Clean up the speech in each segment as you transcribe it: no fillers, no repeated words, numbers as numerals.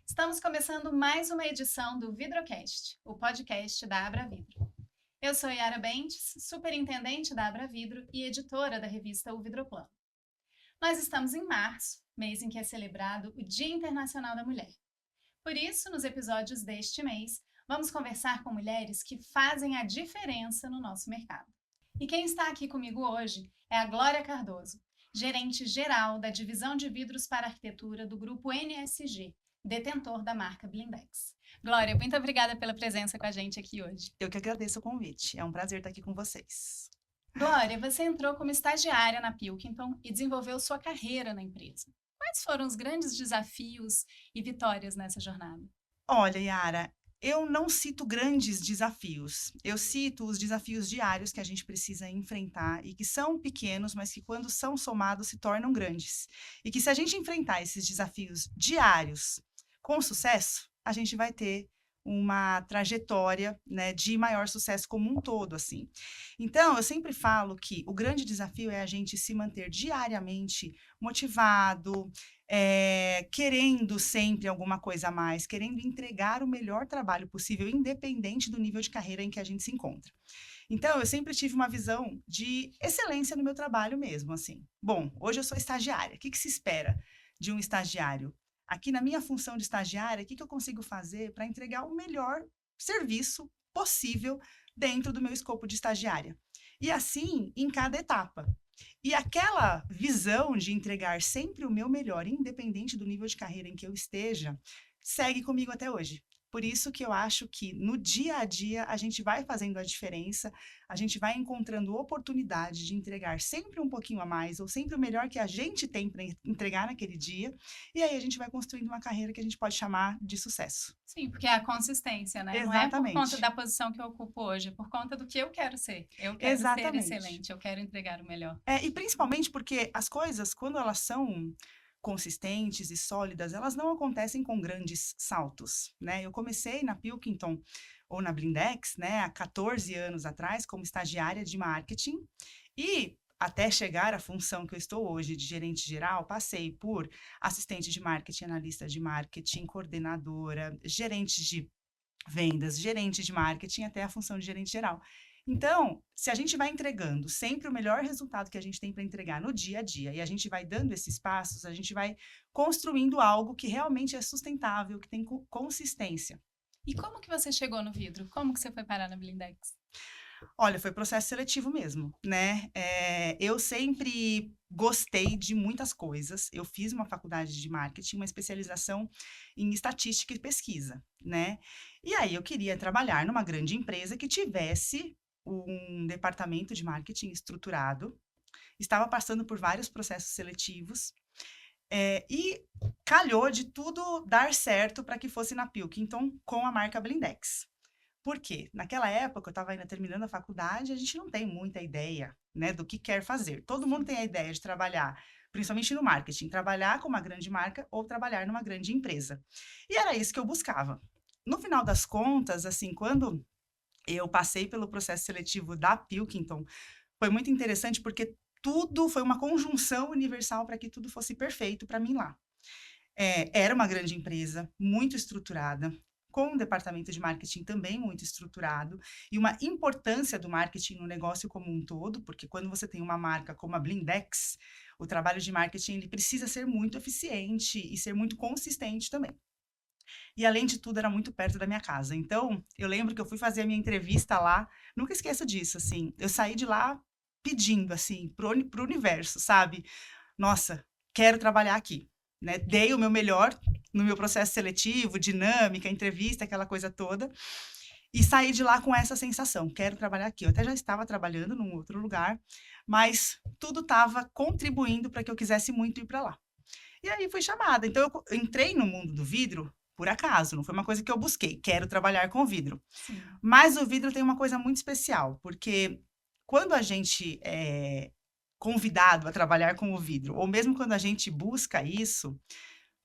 Estamos começando mais uma edição do Vidrocast, o podcast da Abra Vidro. Eu sou Yara Bentes, superintendente da Abra Vidro e editora da revista O Vidroplano. Nós estamos em março, mês em que é celebrado o Dia Internacional da Mulher. Por isso, nos episódios deste mês, vamos conversar com mulheres que fazem a diferença no nosso mercado. E quem está aqui comigo hoje é a Glória Cardoso, gerente geral da Divisão de Vidros para Arquitetura do Grupo NSG, detentor da marca Blindex. Glória, muito obrigada pela presença com a gente aqui hoje. Eu que agradeço o convite. É um prazer estar aqui com vocês. Glória, você entrou como estagiária na Pilkington e desenvolveu sua carreira na empresa. Quais foram os grandes desafios e vitórias nessa jornada? Olha, Yara, eu não cito grandes desafios. Eu cito os desafios diários que a gente precisa enfrentar e que são pequenos, mas que quando são somados se tornam grandes. E que se a gente enfrentar esses desafios diários com sucesso, a gente vai ter uma trajetória, né, de maior sucesso como um todo, assim. Então, eu sempre falo que o grande desafio é a gente se manter diariamente motivado, querendo sempre alguma coisa a mais, querendo entregar o melhor trabalho possível, independente do nível de carreira em que a gente se encontra. Então, eu sempre tive uma visão de excelência no meu trabalho mesmo, assim. Bom, hoje eu sou estagiária. O que se espera de um estagiário? Aqui na minha função de estagiária, o que eu consigo fazer para entregar o melhor serviço possível dentro do meu escopo de estagiária? E assim, em cada etapa. E aquela visão de entregar sempre o meu melhor, independente do nível de carreira em que eu esteja, segue comigo até hoje. Por isso que eu acho que no dia a dia a gente vai fazendo a diferença, a gente vai encontrando oportunidade de entregar sempre um pouquinho a mais, ou sempre o melhor que a gente tem para entregar naquele dia, e aí a gente vai construindo uma carreira que a gente pode chamar de sucesso. Sim, porque é a consistência, né? Exatamente. Não é por conta da posição que eu ocupo hoje, é por conta do que eu quero ser. Eu quero ser excelente, eu quero entregar o melhor. E principalmente porque as coisas, quando elas são consistentes e sólidas, elas não acontecem com grandes saltos, né? Eu comecei na Pilkington ou na Blindex, né, há 14 anos atrás, como estagiária de marketing, e até chegar à função que eu estou hoje de gerente geral, passei por assistente de marketing, analista de marketing, coordenadora, gerente de vendas, gerente de marketing, até a função de gerente geral. Então, se a gente vai entregando sempre o melhor resultado que a gente tem para entregar no dia a dia, e a gente vai dando esses passos, a gente vai construindo algo que realmente é sustentável, que tem consistência. E como que você chegou no vidro? Como que você foi parar na Blindex? Olha, foi processo seletivo mesmo, né? Eu sempre gostei de muitas coisas. Eu fiz uma faculdade de marketing, uma especialização em estatística e pesquisa, né? E aí eu queria trabalhar numa grande empresa que tivesse um departamento de marketing estruturado. Estava passando por vários processos seletivos. E calhou de tudo dar certo para que fosse na Pilkington com a marca Blindex. Por quê? Naquela época, eu estava ainda terminando a faculdade, a gente não tem muita ideia, né, do que quer fazer. Todo mundo tem a ideia de trabalhar, principalmente no marketing, trabalhar com uma grande marca ou trabalhar numa grande empresa. E era isso que eu buscava. No final das contas, assim, quando eu passei pelo processo seletivo da Pilkington, foi muito interessante porque tudo foi uma conjunção universal para que tudo fosse perfeito para mim lá. Era uma grande empresa, muito estruturada, com um departamento de marketing também muito estruturado, e uma importância do marketing no negócio como um todo, porque quando você tem uma marca como a Blindex, o trabalho de marketing ele precisa ser muito eficiente e ser muito consistente também. E, além de tudo, era muito perto da minha casa. Então, eu lembro que eu fui fazer a minha entrevista lá, nunca esqueço disso, assim, eu saí de lá pedindo, assim, pro universo, sabe? Nossa, quero trabalhar aqui, né? Dei o meu melhor no meu processo seletivo, dinâmica, entrevista, aquela coisa toda, e saí de lá com essa sensação, quero trabalhar aqui. Eu até já estava trabalhando num outro lugar, mas tudo estava contribuindo para que eu quisesse muito ir para lá. E aí fui chamada. Então, eu entrei no mundo do vidro por acaso, não foi uma coisa que eu busquei, quero trabalhar com vidro. Sim. Mas o vidro tem uma coisa muito especial, porque quando a gente é convidado a trabalhar com o vidro, ou mesmo quando a gente busca isso,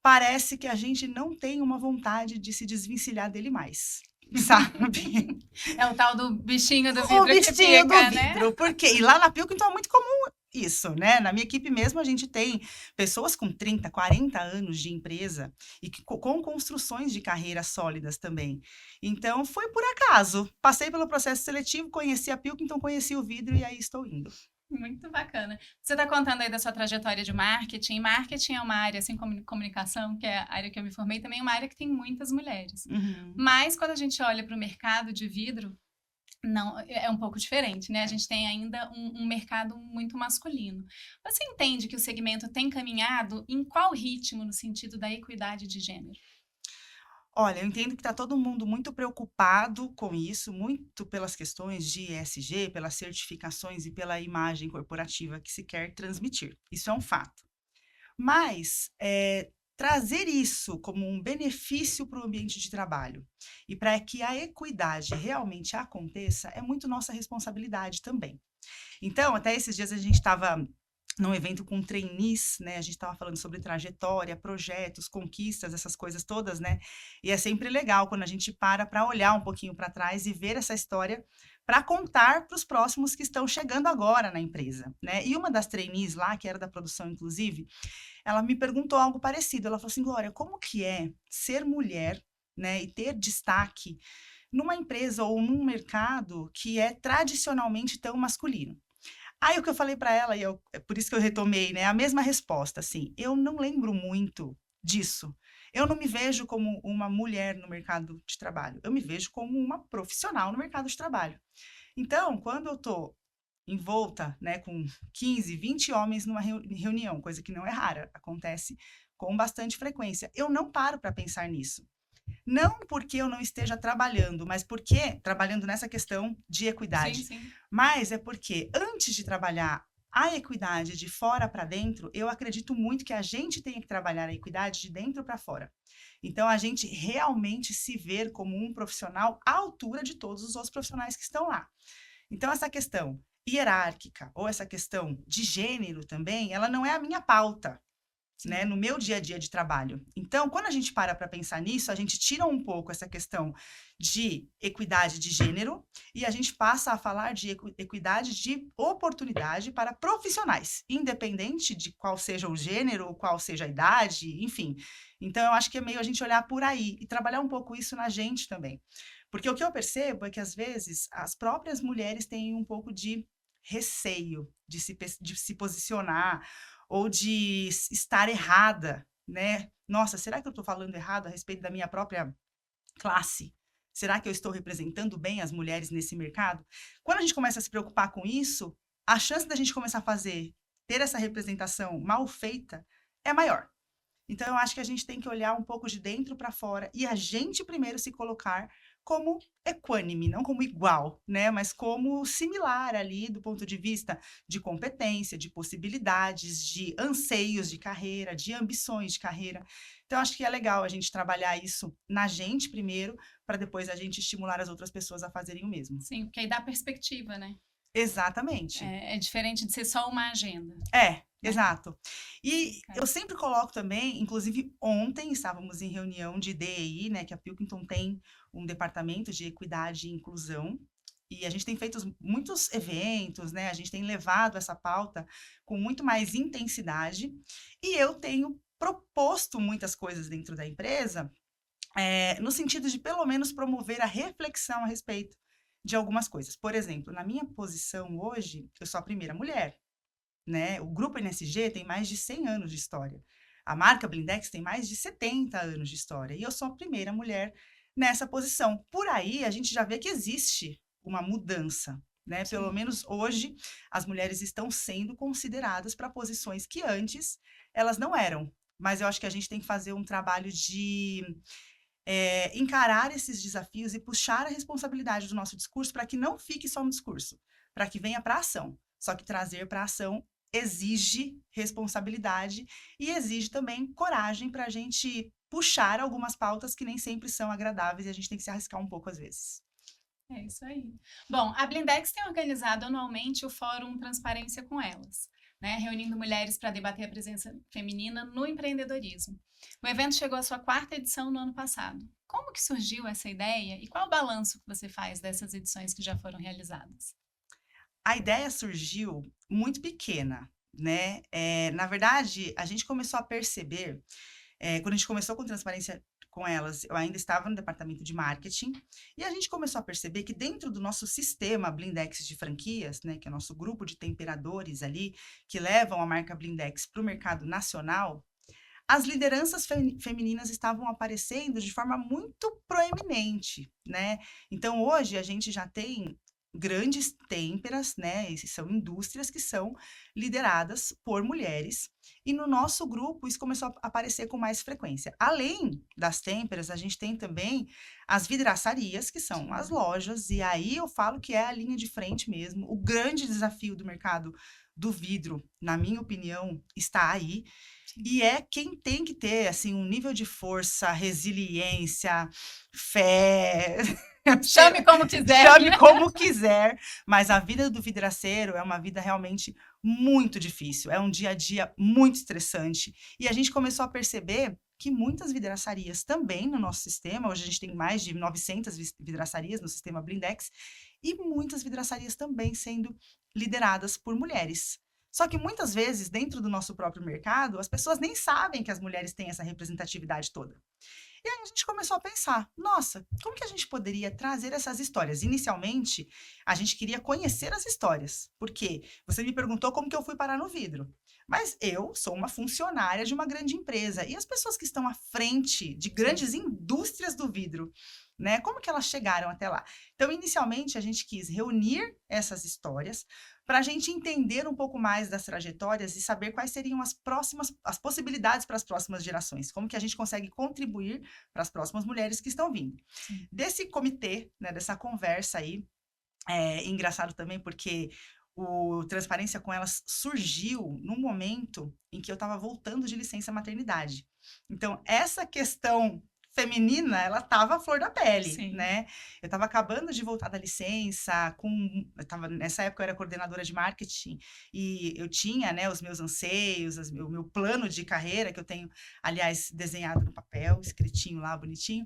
parece que a gente não tem uma vontade de se desvencilhar dele mais, sabe? É o tal do bichinho do vidro O bichinho que fica, do vidro, porque e lá na Pilkington é muito comum isso, né? Na minha equipe mesmo, a gente tem pessoas com 30, 40 anos de empresa e com construções de carreira sólidas também. Então, foi por acaso. Passei pelo processo seletivo, conheci a Pilkington, conheci o vidro e aí estou indo. Muito bacana. Você está contando aí da sua trajetória de marketing. Marketing é uma área, assim como comunicação, que é a área que eu me formei, também é uma área que tem muitas mulheres. Uhum. Mas quando a gente olha para o mercado de vidro, não, é um pouco diferente, né? A gente tem ainda um mercado muito masculino. Você entende que o segmento tem caminhado em qual ritmo no sentido da equidade de gênero? Olha, eu entendo que está todo mundo muito preocupado com isso, muito pelas questões de ESG, pelas certificações e pela imagem corporativa que se quer transmitir. Isso é um fato. Mas, trazer isso como um benefício para o ambiente de trabalho e para que a equidade realmente aconteça, é muito nossa responsabilidade também. Então, até esses dias a gente estava num evento com trainees, né, a gente estava falando sobre trajetória, projetos, conquistas, essas coisas todas, né, e é sempre legal quando a gente para olhar um pouquinho para trás e ver essa história para contar para os próximos que estão chegando agora na empresa, né. E uma das trainees lá, que era da produção inclusive, ela me perguntou algo parecido, ela falou assim: "Glória, como que é ser mulher, né, e ter destaque numa empresa ou num mercado que é tradicionalmente tão masculino?". Aí o que eu falei para ela, e é por isso que eu retomei, né, a mesma resposta, assim: "Eu não lembro muito disso. Eu não me vejo como uma mulher no mercado de trabalho, eu me vejo como uma profissional no mercado de trabalho". Então, quando eu tô envolta, né, com 15, 20 homens numa reunião, coisa que não é rara, acontece com bastante frequência, eu não paro para pensar nisso. Não porque eu não esteja trabalhando, mas porque trabalhando nessa questão de Sim, equidade, sim. mas é porque antes de trabalhar a equidade de fora para dentro, eu acredito muito que a gente tenha que trabalhar a equidade de dentro para fora. Então, a gente realmente se ver como um profissional à altura de todos os outros profissionais que estão lá. Então, essa questão hierárquica ou essa questão de gênero também, ela não é a minha pauta, né, Sim. no meu dia a dia de trabalho. Então, quando a gente para pensar nisso, a gente tira um pouco essa questão de equidade de gênero e a gente passa a falar de equidade de oportunidade para profissionais, independente de qual seja o gênero, qual seja a idade, enfim. Então, eu acho que é meio a gente olhar por aí e trabalhar um pouco isso na gente também. Porque o que eu percebo é que, às vezes, as próprias mulheres têm um pouco de receio de se posicionar ou de estar errada, né? Nossa, será que eu estou falando errado a respeito da minha própria classe? Será que eu estou representando bem as mulheres nesse mercado? Quando a gente começa a se preocupar com isso, a chance da gente começar a ter essa representação mal feita é maior. Então, eu acho que a gente tem que olhar um pouco de dentro para fora e a gente primeiro se colocar como equânime, não como igual, né? Mas como similar ali do ponto de vista de competência, de possibilidades, de anseios de carreira, de ambições de carreira. Então, acho que é legal a gente trabalhar isso na gente primeiro, para depois a gente estimular as outras pessoas a fazerem o mesmo. Sim, porque aí dá perspectiva, né? Exatamente. É diferente de ser só uma agenda, É, né? exato. E É. eu sempre coloco também, inclusive ontem estávamos em reunião de DEI, né, que a Pilkington tem um departamento de equidade e inclusão, e a gente tem feito muitos eventos, né, a gente tem levado essa pauta com muito mais intensidade, e eu tenho proposto muitas coisas dentro da empresa, no sentido de pelo menos promover a reflexão a respeito de algumas coisas. Por exemplo, na minha posição hoje, eu sou a primeira mulher, né? O grupo NSG tem mais de 100 anos de história. A marca Blindex tem mais de 70 anos de história. E eu sou a primeira mulher nessa posição. Por aí, a gente já vê que existe uma mudança, né? Pelo Sim. menos hoje, as mulheres estão sendo consideradas para posições que antes elas não eram. Mas eu acho que a gente tem que fazer um trabalho de encarar esses desafios e puxar a responsabilidade do nosso discurso para que não fique só no discurso, para que venha para a ação. Só que trazer para a ação exige responsabilidade e exige também coragem para a gente puxar algumas pautas que nem sempre são agradáveis e a gente tem que se arriscar um pouco às vezes. É isso aí. Bom, a Blindex tem organizado anualmente o Fórum Transparência com Elas, né, reunindo mulheres para debater a presença feminina no empreendedorismo. O evento chegou à sua quarta edição no ano passado. Como que surgiu essa ideia e qual o balanço que você faz dessas edições que já foram realizadas? A ideia surgiu muito pequena, né? Na verdade, a gente começou a perceber, quando a gente começou com transparência com elas, eu ainda estava no departamento de marketing, e a gente começou a perceber que dentro do nosso sistema Blindex de franquias, né, que é o nosso grupo de temperadores ali, que levam a marca Blindex para o mercado nacional, as lideranças femininas estavam aparecendo de forma muito proeminente, né? Então, hoje, a gente já tem grandes têmperas, né? E são indústrias que são lideradas por mulheres. E no nosso grupo, isso começou a aparecer com mais frequência. Além das têmperas, a gente tem também as vidraçarias, que são as lojas. E aí eu falo que é a linha de frente mesmo. O grande desafio do mercado do vidro, na minha opinião, está aí. E é quem tem que ter, assim, um nível de força, resiliência, fé. Chame como quiser. Chame como quiser. Mas a vida do vidraceiro é uma vida realmente muito difícil. É um dia a dia muito estressante. E a gente começou a perceber que muitas vidraçarias também no nosso sistema, hoje a gente tem mais de 900 vidraçarias no sistema Blindex, e muitas vidraçarias também sendo lideradas por mulheres. Só que muitas vezes, dentro do nosso próprio mercado, as pessoas nem sabem que as mulheres têm essa representatividade toda. E aí a gente começou a pensar, nossa, como que a gente poderia trazer essas histórias? Inicialmente, a gente queria conhecer as histórias, porque você me perguntou como que eu fui parar no vidro. Mas eu sou uma funcionária de uma grande empresa, e as pessoas que estão à frente de grandes indústrias do vidro, né? Como que elas chegaram até lá? Então, inicialmente, a gente quis reunir essas histórias para a gente entender um pouco mais das trajetórias e saber quais seriam as possibilidades para as próximas gerações, como que a gente consegue contribuir para as próximas mulheres que estão vindo. Sim. Desse comitê, né, dessa conversa aí, engraçado também porque o Transparência com Elas surgiu num momento em que eu estava voltando de licença maternidade. Então, essa questão feminina, ela estava à flor da pele, Sim. né? Eu estava acabando de voltar da licença, nessa época eu era coordenadora de marketing, e eu tinha, né, os meus anseios, o meu plano de carreira, que eu tenho, aliás, desenhado no papel, escritinho lá, bonitinho,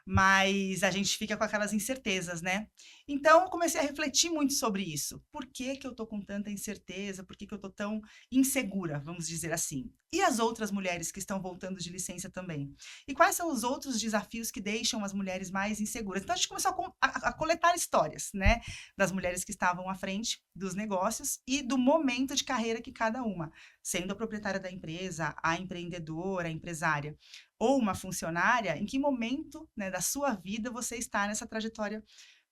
mas a gente fica com aquelas incertezas, né? Então, eu comecei a refletir muito sobre isso. Por que que eu tô com tanta incerteza? Por que que eu tô tão insegura, vamos dizer assim? E as outras mulheres que estão voltando de licença também? E quais são os outros desafios que deixam as mulheres mais inseguras? Então, a gente começou a coletar histórias, né? Das mulheres que estavam à frente dos negócios e do momento de carreira que cada uma, sendo a proprietária da empresa, a empreendedora, a empresária, ou uma funcionária, em que momento, né, da sua vida você está nessa trajetória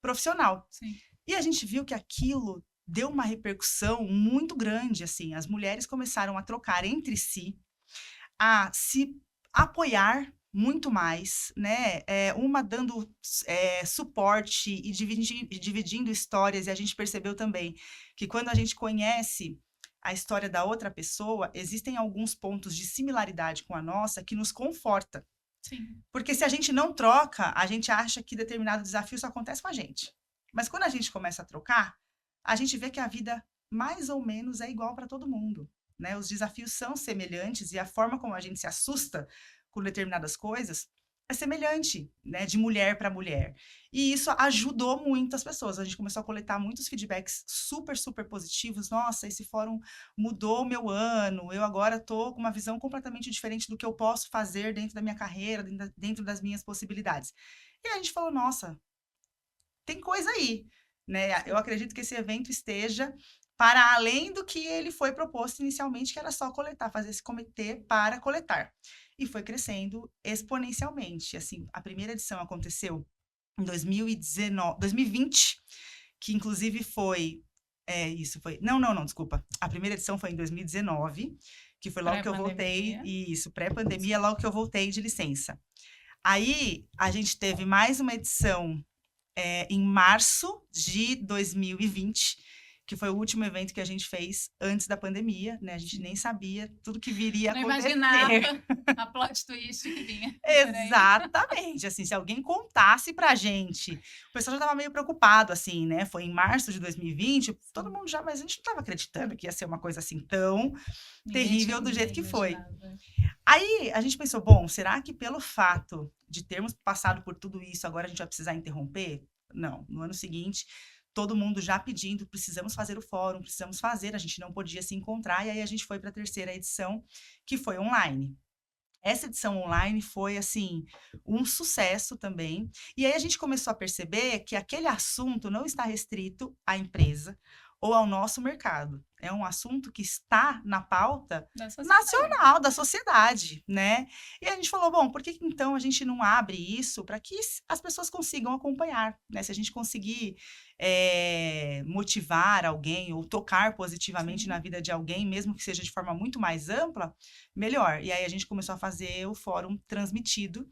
profissional. Sim. E a gente viu que aquilo deu uma repercussão muito grande, assim, as mulheres começaram a trocar entre si, a se apoiar muito mais, né, uma dando suporte e dividindo histórias, e a gente percebeu também que quando a gente conhece a história da outra pessoa, existem alguns pontos de similaridade com a nossa que nos conforta. Sim. Porque se a gente não troca, a gente acha que determinado desafio só acontece com a gente. Mas quando a gente começa a trocar, a gente vê que a vida mais ou menos é igual para todo mundo, né? Os desafios são semelhantes e a forma como a gente se assusta com determinadas coisas é semelhante, né, de mulher para mulher. E isso ajudou muito as pessoas. A gente começou a coletar muitos feedbacks super, super positivos. Nossa, esse fórum mudou o meu ano. Eu agora estou com uma visão completamente diferente do que eu posso fazer dentro da minha carreira, dentro das minhas possibilidades. E a gente falou, nossa, tem coisa aí, né? Eu acredito que esse evento esteja para além do que ele foi proposto inicialmente, que era só coletar, fazer esse comitê para coletar. E foi crescendo exponencialmente. Assim, a primeira edição aconteceu em 2020, que inclusive foi. Não, desculpa. A primeira edição foi em 2019, que foi logo que eu voltei. Isso, pré-pandemia, logo que eu voltei de licença. Aí a gente teve mais uma edição em março de 2020, que foi o último evento que a gente fez antes da pandemia, né? A gente nem sabia tudo que viria a acontecer. Não imaginava a plot twist que vinha. Exatamente, assim, se alguém contasse pra gente, o pessoal já estava meio preocupado, assim, né? Foi em março de 2020, todo mundo já, mas a gente não estava acreditando que ia ser uma coisa assim tão terrível do jeito que foi. Aí a gente pensou, bom, será que pelo fato de termos passado por tudo isso, agora a gente vai precisar interromper? Não, no ano seguinte, todo mundo já pedindo, precisamos fazer o fórum, precisamos fazer, a gente não podia se encontrar, e aí a gente foi para a 3ª edição, que foi online. Essa edição online foi, assim, um sucesso também. E aí a gente começou a perceber que aquele assunto não está restrito à empresa ou ao nosso mercado. É um assunto que está na pauta nacional da sociedade, né? E a gente falou, bom, por que então a gente não abre isso para que as pessoas consigam acompanhar, né? Se a gente conseguir motivar alguém ou tocar positivamente na vida de alguém, mesmo que seja de forma muito mais ampla, melhor. E aí a gente começou a fazer o fórum transmitido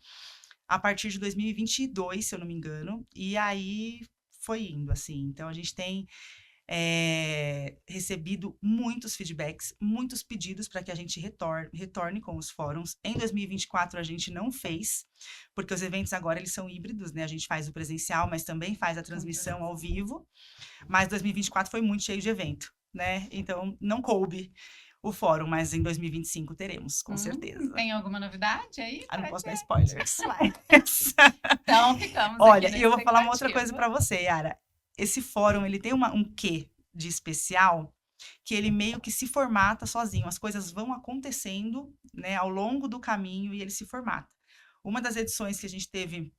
a partir de 2022, se eu não me engano, e aí foi indo, assim. Então, a gente tem recebido muitos feedbacks, muitos pedidos para que a gente retorne com os fóruns. Em 2024, a gente não fez, porque os eventos agora eles são híbridos, né? A gente faz o presencial, mas também faz a transmissão ao vivo. Mas 2024 foi muito cheio de evento, né? Então, não coube o fórum, mas em 2025 teremos, com certeza. Tem alguma novidade aí? Não posso dar spoilers. Então, ficamos Olha, aqui e eu vou falar uma outra coisa para você, Yara. Esse fórum, ele tem um quê de especial, que ele meio que se formata sozinho. As coisas vão acontecendo, né, ao longo do caminho e ele se formata. Uma das edições que a gente teve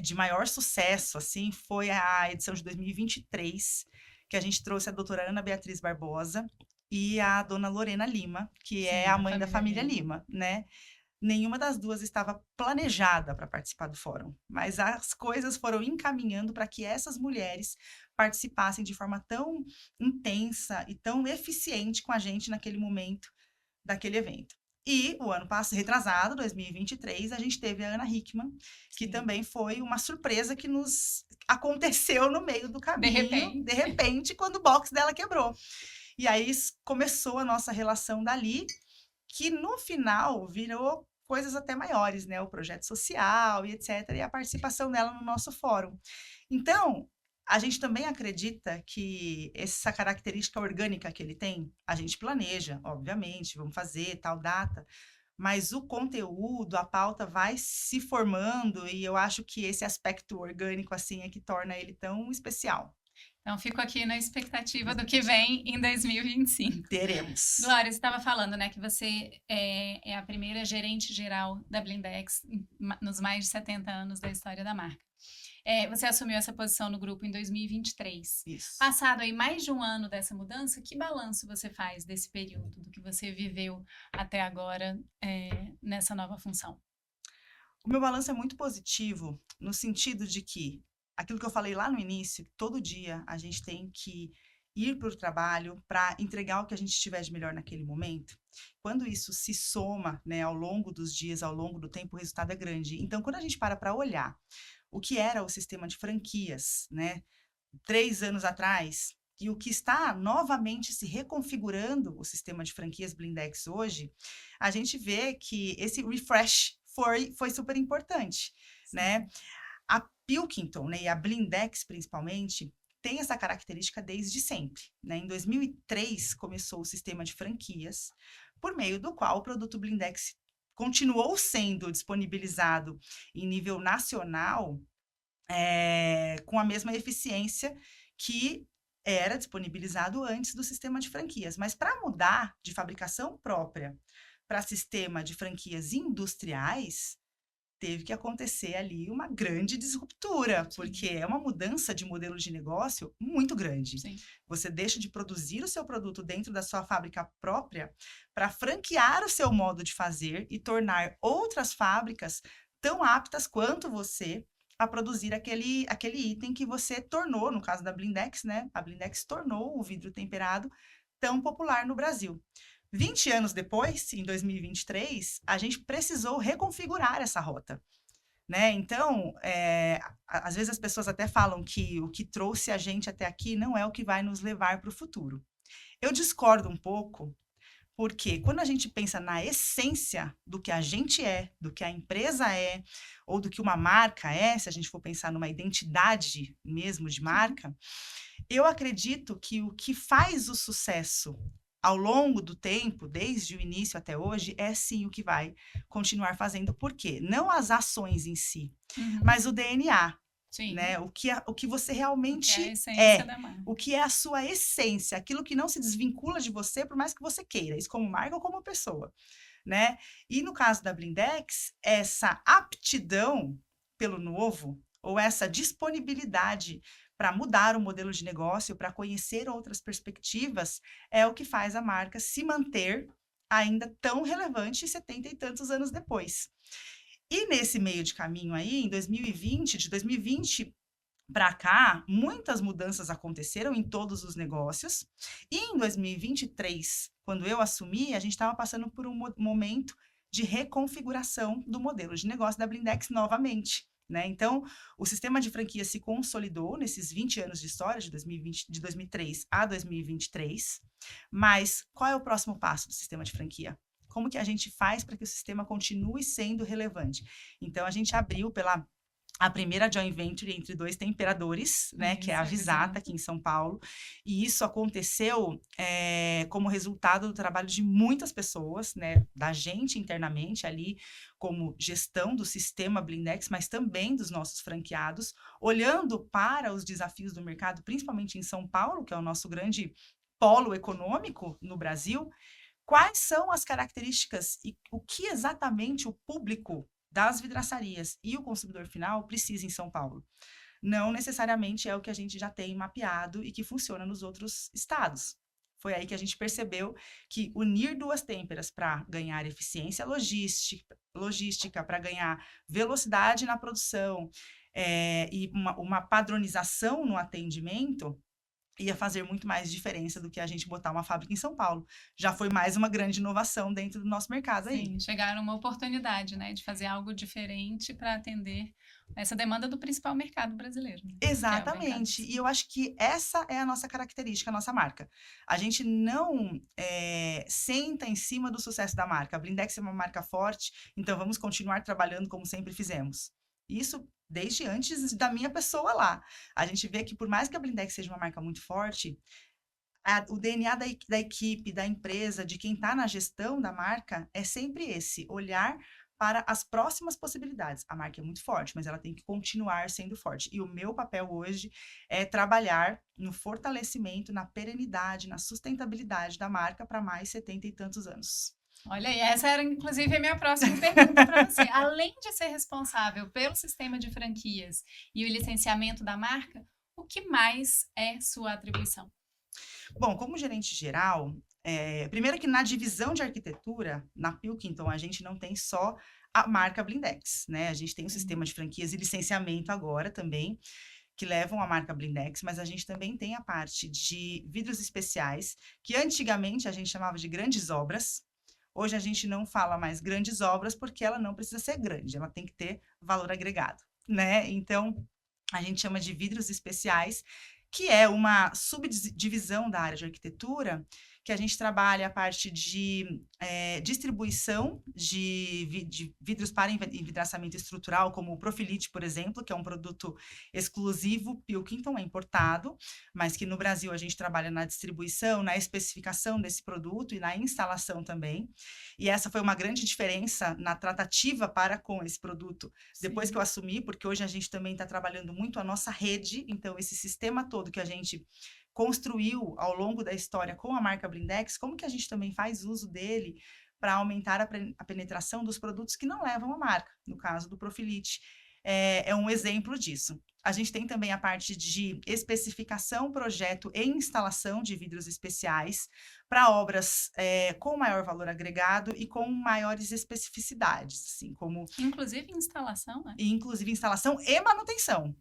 de maior sucesso, assim, foi a edição de 2023, que a gente trouxe a doutora Ana Beatriz Barbosa e a dona Lorena Lima, que é a mãe da família Lima, né? Nenhuma das duas estava planejada para participar do fórum, mas as coisas foram encaminhando para que essas mulheres participassem de forma tão intensa e tão eficiente com a gente naquele momento daquele evento. E o ano passado, retrasado, 2023, a gente teve a Ana Hickman, que também foi uma surpresa que nos aconteceu no meio do caminho, de repente, quando o box dela quebrou. E aí começou a nossa relação dali, que no final virou coisas até maiores, né? O projeto social e etc. E a participação dela no nosso fórum. Então, a gente também acredita que essa característica orgânica que ele tem, a gente planeja, obviamente, vamos fazer tal data, mas o conteúdo, a pauta vai se formando e eu acho que esse aspecto orgânico, assim, é que torna ele tão especial. Então, fico aqui na expectativa do que vem em 2025. Teremos. Glória, você estava falando, né, que você é a primeira gerente geral da Blindex nos mais de 70 anos da história da marca. Você assumiu essa posição no grupo em 2023. Isso. Passado aí mais de um ano dessa mudança, que balanço você faz desse período, do que você viveu até agora nessa nova função? O meu balanço é muito positivo, no sentido de que aquilo que eu falei lá no início, todo dia a gente tem que ir para o trabalho para entregar o que a gente tiver de melhor naquele momento. Quando isso se soma, né, ao longo dos dias, ao longo do tempo, o resultado é grande. Então, quando a gente para olhar o que era o sistema de franquias, né, 3 anos atrás, e o que está novamente se reconfigurando o sistema de franquias Blindex hoje, a gente vê que esse refresh foi super importante, né? A Pilkington, né, e a Blindex principalmente, tem essa característica desde sempre, né? Em 2003 começou o sistema de franquias, por meio do qual o produto Blindex continuou sendo disponibilizado em nível nacional com a mesma eficiência que era disponibilizado antes do sistema de franquias. Mas para mudar de fabricação própria para sistema de franquias industriais, teve que acontecer ali uma grande disruptura, porque é uma mudança de modelo de negócio muito grande. Sim. Você deixa de produzir o seu produto dentro da sua fábrica própria para franquear o seu modo de fazer e tornar outras fábricas tão aptas quanto você a produzir aquele item que você tornou, no caso da Blindex, né? A Blindex tornou o vidro temperado tão popular no Brasil. 20 anos depois, em 2023, a gente precisou reconfigurar essa rota, né? Então, às vezes as pessoas até falam que o que trouxe a gente até aqui não é o que vai nos levar para o futuro. Eu discordo um pouco, porque quando a gente pensa na essência do que a gente é, do que a empresa é, ou do que uma marca é, se a gente for pensar numa identidade mesmo de marca, eu acredito que o que faz o sucesso ao longo do tempo, desde o início até hoje, é sim o que vai continuar fazendo. Por quê? Não as ações em si, mas o DNA. Sim. né? O que você Que é a realmente essência da marca. o que é a sua essência, aquilo que não se desvincula de você, por mais que você queira, isso como marca ou como pessoa, né? E no caso da Blindex, essa aptidão pelo novo, ou essa disponibilidade para mudar o modelo de negócio, para conhecer outras perspectivas, é o que faz a marca se manter ainda tão relevante 70 e tantos anos depois. E nesse meio de caminho aí, em 2020, de 2020 para cá, muitas mudanças aconteceram em todos os negócios. E em 2023, quando eu assumi, a gente estava passando por um momento de reconfiguração do modelo de negócio da Blindex novamente. Né? Então, o sistema de franquia se consolidou nesses 20 anos de história, de 2020, de 2003 a 2023. Mas qual é o próximo passo do sistema de franquia? Como que a gente faz para que o sistema continue sendo relevante? Então, a gente abriu pela a primeira joint venture entre dois temperadores, né, que é a Visata, aqui em São Paulo, e isso aconteceu como resultado do trabalho de muitas pessoas, né, da gente internamente ali, como gestão do sistema Blindex, mas também dos nossos franqueados, olhando para os desafios do mercado, principalmente em São Paulo, que é o nosso grande polo econômico no Brasil. Quais são as características e o que exatamente o público das vidraçarias e o consumidor final precisa em São Paulo? Não necessariamente é o que a gente já tem mapeado e que funciona nos outros estados. Foi aí que a gente percebeu que unir duas têmperas para ganhar eficiência logística, para ganhar velocidade na produção e uma padronização no atendimento, ia fazer muito mais diferença do que a gente botar uma fábrica em São Paulo. Já foi mais uma grande inovação dentro do nosso mercado aí. Sim, chegar numa oportunidade, né, de fazer algo diferente para atender essa demanda do principal mercado brasileiro. Né? Exatamente. E eu acho que essa é a nossa característica, a nossa marca. A gente não senta em cima do sucesso da marca. A Blindex é uma marca forte, então vamos continuar trabalhando como sempre fizemos. Isso desde antes da minha pessoa lá. A gente vê que por mais que a Blindex seja uma marca muito forte, o DNA da equipe, da empresa, de quem está na gestão da marca, é sempre esse, olhar para as próximas possibilidades. A marca é muito forte, mas ela tem que continuar sendo forte. E o meu papel hoje é trabalhar no fortalecimento, na perenidade, na sustentabilidade da marca para mais 70 e tantos anos. Olha, e essa era, inclusive, a minha próxima pergunta para você. Além de ser responsável pelo sistema de franquias e o licenciamento da marca, o que mais é sua atribuição? Bom, como gerente geral, primeiro que na divisão de arquitetura, na Pilkington, a gente não tem só a marca Blindex, né? A gente tem um sistema de franquias e licenciamento agora também, que levam a marca Blindex, mas a gente também tem a parte de vidros especiais, que antigamente a gente chamava de grandes obras. Hoje a gente não fala mais grandes obras porque ela não precisa ser grande, ela tem que ter valor agregado, né? Então, a gente chama de vidros especiais, que é uma subdivisão da área de arquitetura, que a gente trabalha a parte de distribuição de vidros para envidraçamento estrutural, como o Profilite, por exemplo, que é um produto exclusivo Pilkington, é importado, mas que no Brasil a gente trabalha na distribuição, na especificação desse produto e na instalação também. E essa foi uma grande diferença na tratativa para com esse produto, depois que eu assumi, porque hoje a gente também está trabalhando muito a nossa rede, então esse sistema todo que a gente construiu ao longo da história com a marca Blindex, como que a gente também faz uso dele para aumentar a penetração dos produtos que não levam a marca, no caso do Profilite. É um exemplo disso. A gente tem também a parte de especificação, projeto e instalação de vidros especiais para obras com maior valor agregado e com maiores especificidades, assim como... Inclusive instalação, né? Inclusive instalação e manutenção.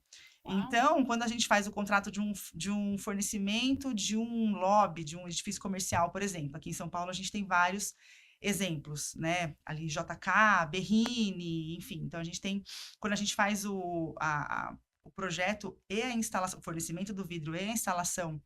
Uau. Então, quando a gente faz o contrato de um fornecimento, de um lobby, de um edifício comercial, por exemplo, aqui em São Paulo a gente tem vários exemplos, né? Ali JK, Berrini, enfim. Então, a gente tem, quando a gente faz o projeto e a instalação, o fornecimento do vidro e a instalação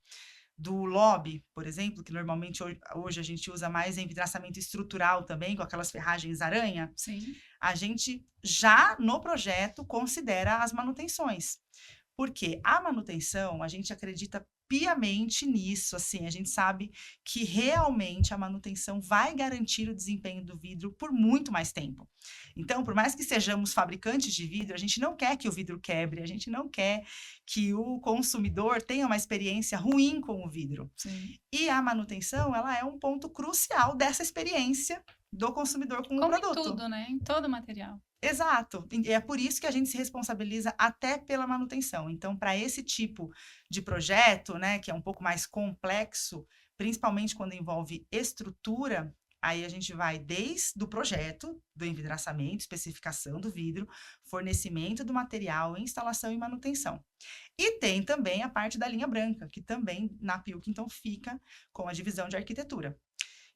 do lobby, por exemplo, que normalmente hoje a gente usa mais em vidraçamento estrutural também, com aquelas ferragens aranha. Sim. A gente já no projeto considera as manutenções. Porque a manutenção, a gente acredita piamente nisso, assim, a gente sabe que realmente a manutenção vai garantir o desempenho do vidro por muito mais tempo. Então, por mais que sejamos fabricantes de vidro, a gente não quer que o vidro quebre, a gente não quer que o consumidor tenha uma experiência ruim com o vidro. Sim. E a manutenção, ela é um ponto crucial dessa experiência do consumidor com o Como em produto. tudo, né? Em todo material. Exato. E é por isso que a gente se responsabiliza até pela manutenção. Então, para esse tipo de projeto, né, que é um pouco mais complexo, principalmente quando envolve estrutura, aí a gente vai desde o projeto, do envidraçamento, especificação do vidro, fornecimento do material, instalação e manutenção. E tem também a parte da linha branca, que também na Pilkington fica com a divisão de arquitetura.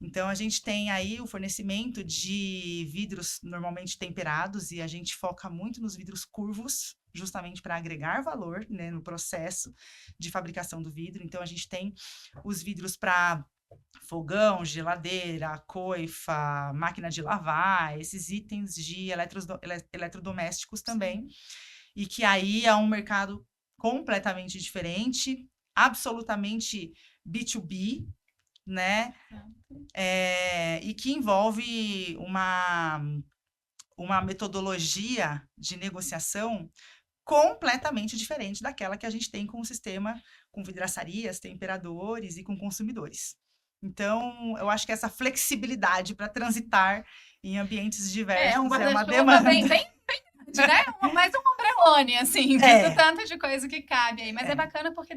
Então, a gente tem aí o fornecimento de vidros normalmente temperados e a gente foca muito nos vidros curvos, justamente para agregar valor, né, no processo de fabricação do vidro. Então, a gente tem os vidros para fogão, geladeira, coifa, máquina de lavar, esses itens de eletrodomésticos também. E que aí é um mercado completamente diferente, absolutamente B2B, né? E que envolve uma metodologia de negociação completamente diferente daquela que a gente tem com o sistema, com vidraçarias, temperadores e com consumidores. Então, eu acho que essa flexibilidade para transitar em ambientes diversos é uma demanda. Bem, né? Mais um ombrelone, assim, de tanto de coisa que cabe aí. Mas é bacana porque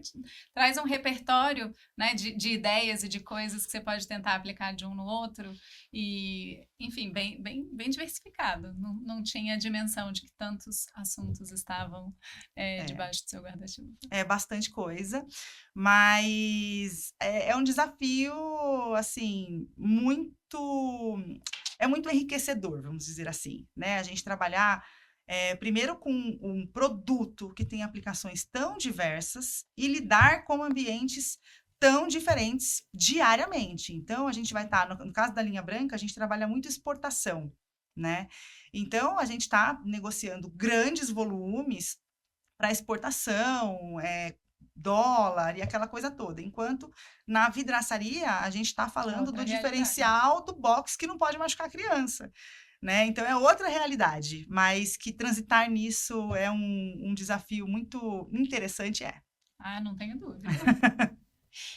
traz um repertório, né, de ideias e de coisas que você pode tentar aplicar de um no outro. E, enfim, bem diversificado. Não tinha a dimensão de que tantos assuntos estavam debaixo do seu guarda-chuva. É bastante coisa, mas é um desafio, assim, é muito enriquecedor, vamos dizer assim, né? A gente trabalhar primeiro com um produto que tem aplicações tão diversas e lidar com ambientes tão diferentes diariamente. Então, a gente vai estar, no caso da linha branca, a gente trabalha muito exportação, né? Então, a gente está negociando grandes volumes para exportação, dólar e aquela coisa toda. Enquanto na vidraçaria, a gente está falando do diferencial do box que não pode machucar a criança. Né? Então, é outra realidade, mas que transitar nisso é um desafio muito interessante, Ah, não tenho dúvida.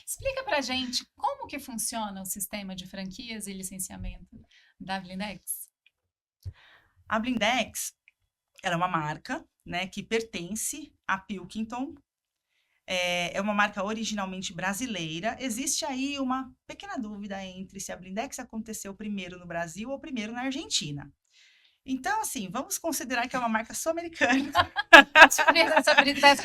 Explica pra gente como que funciona o sistema de franquias e licenciamento da Blindex. A Blindex, ela é uma marca, né, que pertence à Pilkington. É uma marca originalmente brasileira. Existe aí uma pequena dúvida entre se a Blindex aconteceu primeiro no Brasil ou primeiro na Argentina. Então, assim, vamos considerar que é uma marca sul-americana.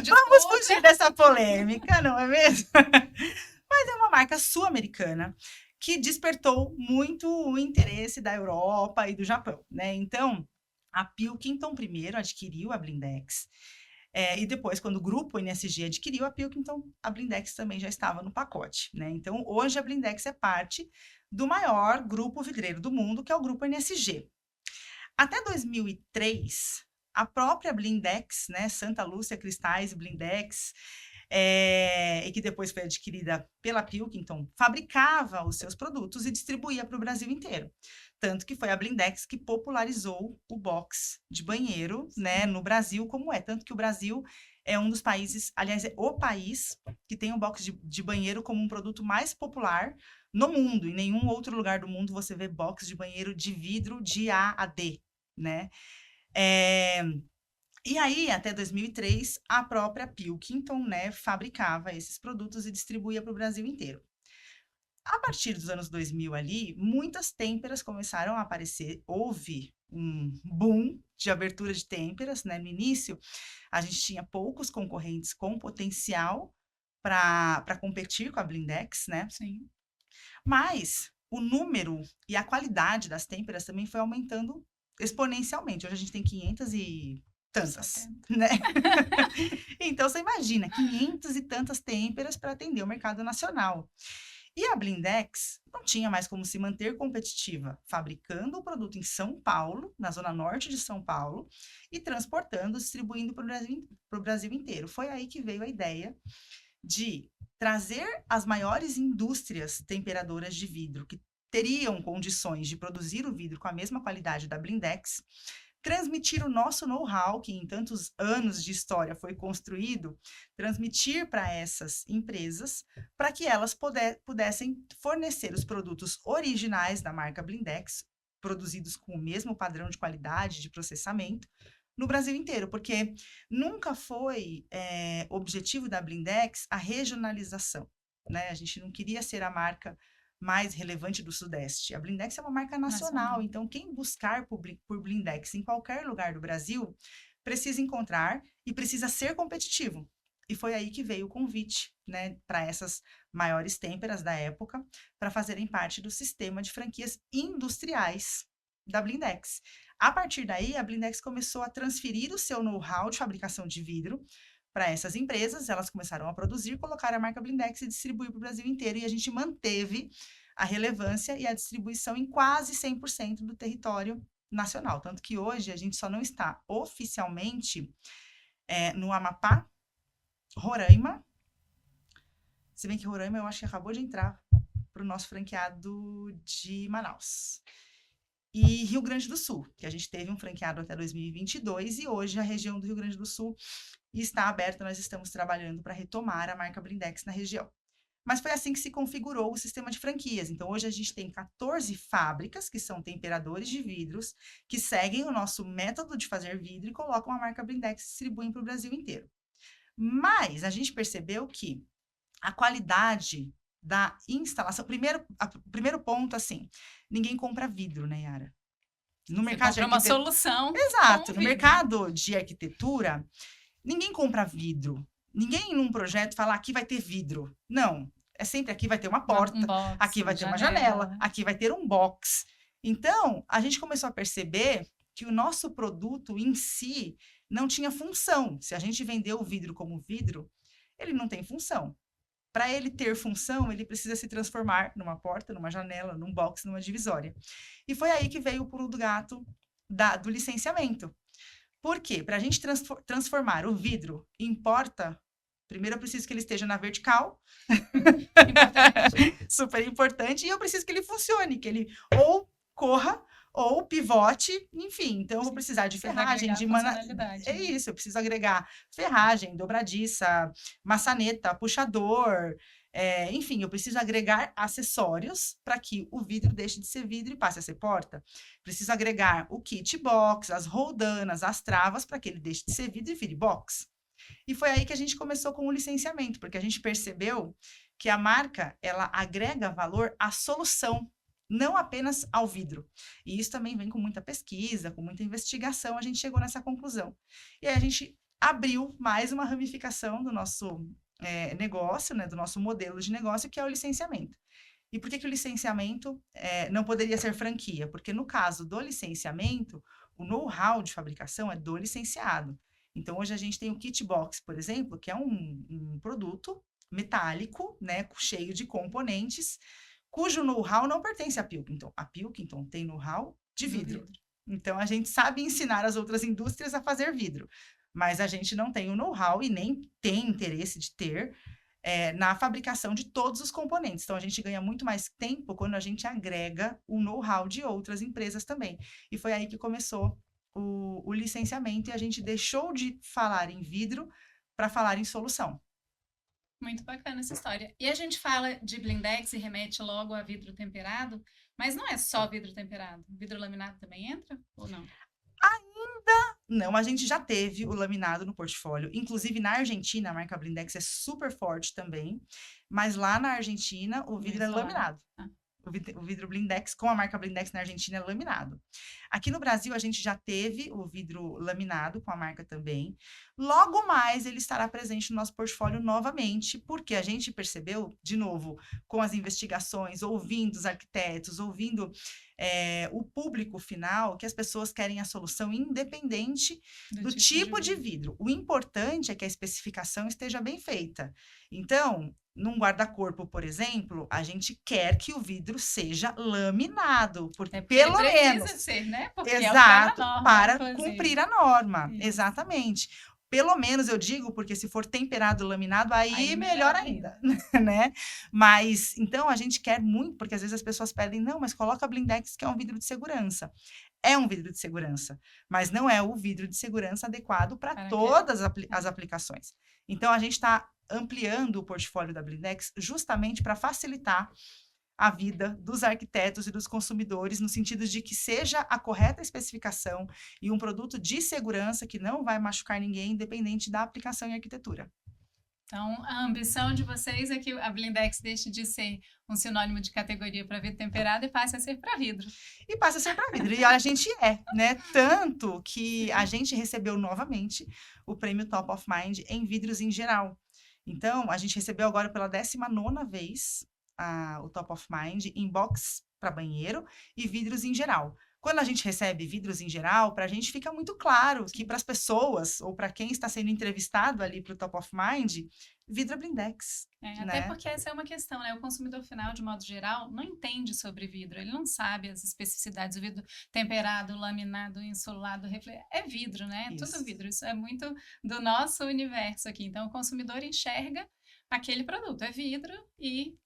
Vamos fugir dessa polêmica, não é mesmo? Mas é uma marca sul-americana que despertou muito o interesse da Europa e do Japão, né? Então, a Pilkington primeiro adquiriu a Blindex. E depois, quando o grupo NSG adquiriu a Pilkington, a Blindex também já estava no pacote, né? Então, hoje a Blindex é parte do maior grupo vidreiro do mundo, que é o grupo NSG. Até 2003, a própria Blindex, né, Santa Lúcia Cristais Blindex, e que depois foi adquirida pela Pilkington, fabricava os seus produtos e distribuía para o Brasil inteiro. Tanto que foi a Blindex que popularizou o box de banheiro, né, no Brasil, como é. Tanto que o Brasil é um dos países, aliás, é o país que tem o box de banheiro como um produto mais popular no mundo. Em nenhum outro lugar do mundo você vê box de banheiro de vidro de A a D, né? E aí, até 2003, a própria Pilkington, né, fabricava esses produtos e distribuía para o Brasil inteiro. A partir dos anos 2000 ali, muitas têmperas começaram a aparecer. Houve um boom de abertura de têmperas, né? No início, a gente tinha poucos concorrentes com potencial para competir com a Blindex, né? Sim. Mas o número e a qualidade das têmperas também foi aumentando exponencialmente. Hoje a gente tem 500 e tantas, né? Então, você imagina, 500 e tantas têmperas para atender o mercado nacional. E a Blindex não tinha mais como se manter competitiva, fabricando o produto em São Paulo, na zona norte de São Paulo, e transportando, distribuindo para o Brasil inteiro. Foi aí que veio a ideia de trazer as maiores indústrias temperadoras de vidro, que teriam condições de produzir o vidro com a mesma qualidade da Blindex, transmitir o nosso know-how, que em tantos anos de história foi construído, transmitir para essas empresas, para que elas pudessem fornecer os produtos originais da marca Blindex, produzidos com o mesmo padrão de qualidade, de processamento, no Brasil inteiro, porque nunca foi objetivo da Blindex a regionalização, né? A gente não queria ser a marca mais relevante do Sudeste. A Blindex é uma marca nacional, então quem buscar por Blindex em qualquer lugar do Brasil precisa encontrar e precisa ser competitivo. E foi aí que veio o convite, né, para essas maiores têmperas da época, para fazerem parte do sistema de franquias industriais da Blindex. A partir daí, a Blindex começou a transferir o seu know-how de fabricação de vidro para essas empresas, elas começaram a produzir, colocar a marca Blindex e distribuir para o Brasil inteiro, e a gente manteve a relevância e a distribuição em quase 100% do território nacional. Tanto que hoje a gente só não está oficialmente no Amapá, Roraima, se bem que Roraima eu acho que acabou de entrar para o nosso franqueado de Manaus. E Rio Grande do Sul, que a gente teve um franqueado até 2022, e hoje a região do Rio Grande do Sul está aberta, nós estamos trabalhando para retomar a marca Blindex na região. Mas foi assim que se configurou o sistema de franquias. Então, hoje a gente tem 14 fábricas, que são temperadores de vidros, que seguem o nosso método de fazer vidro e colocam a marca Blindex e distribuem para o Brasil inteiro. Mas a gente percebeu que a qualidade da instalação... Primeiro ponto, assim, ninguém compra vidro, né, Yara? No mercado de uma solução. Exato. No mercado de arquitetura, ninguém compra vidro. Ninguém num projeto fala, aqui vai ter vidro. Não. É sempre aqui vai ter uma porta, aqui vai ter uma janela, aqui vai ter um box. Então, a gente começou a perceber que o nosso produto em si não tinha função. Se a gente vender o vidro como vidro, ele não tem função. Para ele ter função, ele precisa se transformar numa porta, numa janela, num box, numa divisória. E foi aí que veio o pulo do gato do licenciamento. Por quê? Para a gente transformar o vidro em porta, primeiro eu preciso que ele esteja na vertical, super importante, e eu preciso que ele funcione, que ele ou corra, ou pivote, enfim. Então, eu vou precisar de ferragem, de É isso, eu preciso agregar ferragem, dobradiça, maçaneta, puxador, enfim, eu preciso agregar acessórios para que o vidro deixe de ser vidro e passe a ser porta. Preciso agregar o kit box, as roldanas, as travas, para que ele deixe de ser vidro e vire box. E foi aí que a gente começou com o licenciamento, porque a gente percebeu que a marca, ela agrega valor à solução, não apenas ao vidro. E isso também vem com muita pesquisa, com muita investigação, a gente chegou nessa conclusão. E aí a gente abriu mais uma ramificação do nosso negócio, né, do nosso modelo de negócio, que é o licenciamento. E por que o licenciamento não poderia ser franquia? Porque no caso do licenciamento, o know-how de fabricação é do licenciado. Então, hoje a gente tem o kit box, por exemplo, que é um produto metálico, né, cheio de componentes, cujo know-how não pertence à Pilkington. A Pilkington tem know-how de vidro. Então, a gente sabe ensinar as outras indústrias a fazer vidro, mas a gente não tem o know-how e nem tem interesse de ter na fabricação de todos os componentes. Então, a gente ganha muito mais tempo quando a gente agrega o know-how de outras empresas também. E foi aí que começou o licenciamento, e a gente deixou de falar em vidro para falar em solução. Muito bacana essa história. E a gente fala de Blindex e remete logo a vidro temperado, mas não é só vidro temperado. Vidro laminado também entra ou não? Ainda não, a gente já teve o laminado no portfólio. Inclusive, na Argentina, a marca Blindex é super forte também, mas lá na Argentina, o vidro é laminado. O vidro Blindex, com a marca Blindex na Argentina, é laminado. Aqui no Brasil, a gente já teve o vidro laminado com a marca também. Logo mais, ele estará presente no nosso portfólio novamente, porque a gente percebeu, de novo, com as investigações, ouvindo os arquitetos, ouvindo o público final, que as pessoas querem a solução independente do tipo de vidro. O importante é que a especificação esteja bem feita. Então, num guarda-corpo, por exemplo, a gente quer que o vidro seja laminado, porque pelo menos ser, né? Porque exato, norma, para inclusive. cumprir a norma, Isso. exatamente. Pelo menos eu digo, porque se for temperado, laminado, aí Aí melhor melhor ainda, né? Mas, então, a gente quer muito, porque às vezes as pessoas pedem, não, mas coloca blindex, que é um vidro de segurança. É um vidro de segurança, mas não é o vidro de segurança adequado para Para que todas as aplicações. Então, a gente está ampliando o portfólio da Blindex justamente para facilitar a vida dos arquitetos e dos consumidores, no sentido de que seja a correta especificação e um produto de segurança que não vai machucar ninguém, independente da aplicação em arquitetura. Então, a ambição de vocês é que a Blindex deixe de ser um sinônimo de categoria para vidro temperado e passe a ser para vidro. E passa a ser para vidro. E a gente né? Tanto que a gente recebeu novamente o prêmio Top of Mind em vidros em geral. Então, a gente recebeu agora pela 19ª vez o Top of Mind em box para banheiro e vidros em geral. Quando a gente recebe vidros em geral, para a gente fica muito claro que para as pessoas, ou para quem está sendo entrevistado ali para o Top of Mind, vidro é blindex. Até Né? porque essa é uma questão, né? O consumidor final, de modo geral, não entende sobre vidro, ele não sabe as especificidades. O vidro temperado, laminado, insulado, é vidro, né? É tudo vidro. Isso é muito do nosso universo aqui. Então, o consumidor enxerga aquele produto, é vidro e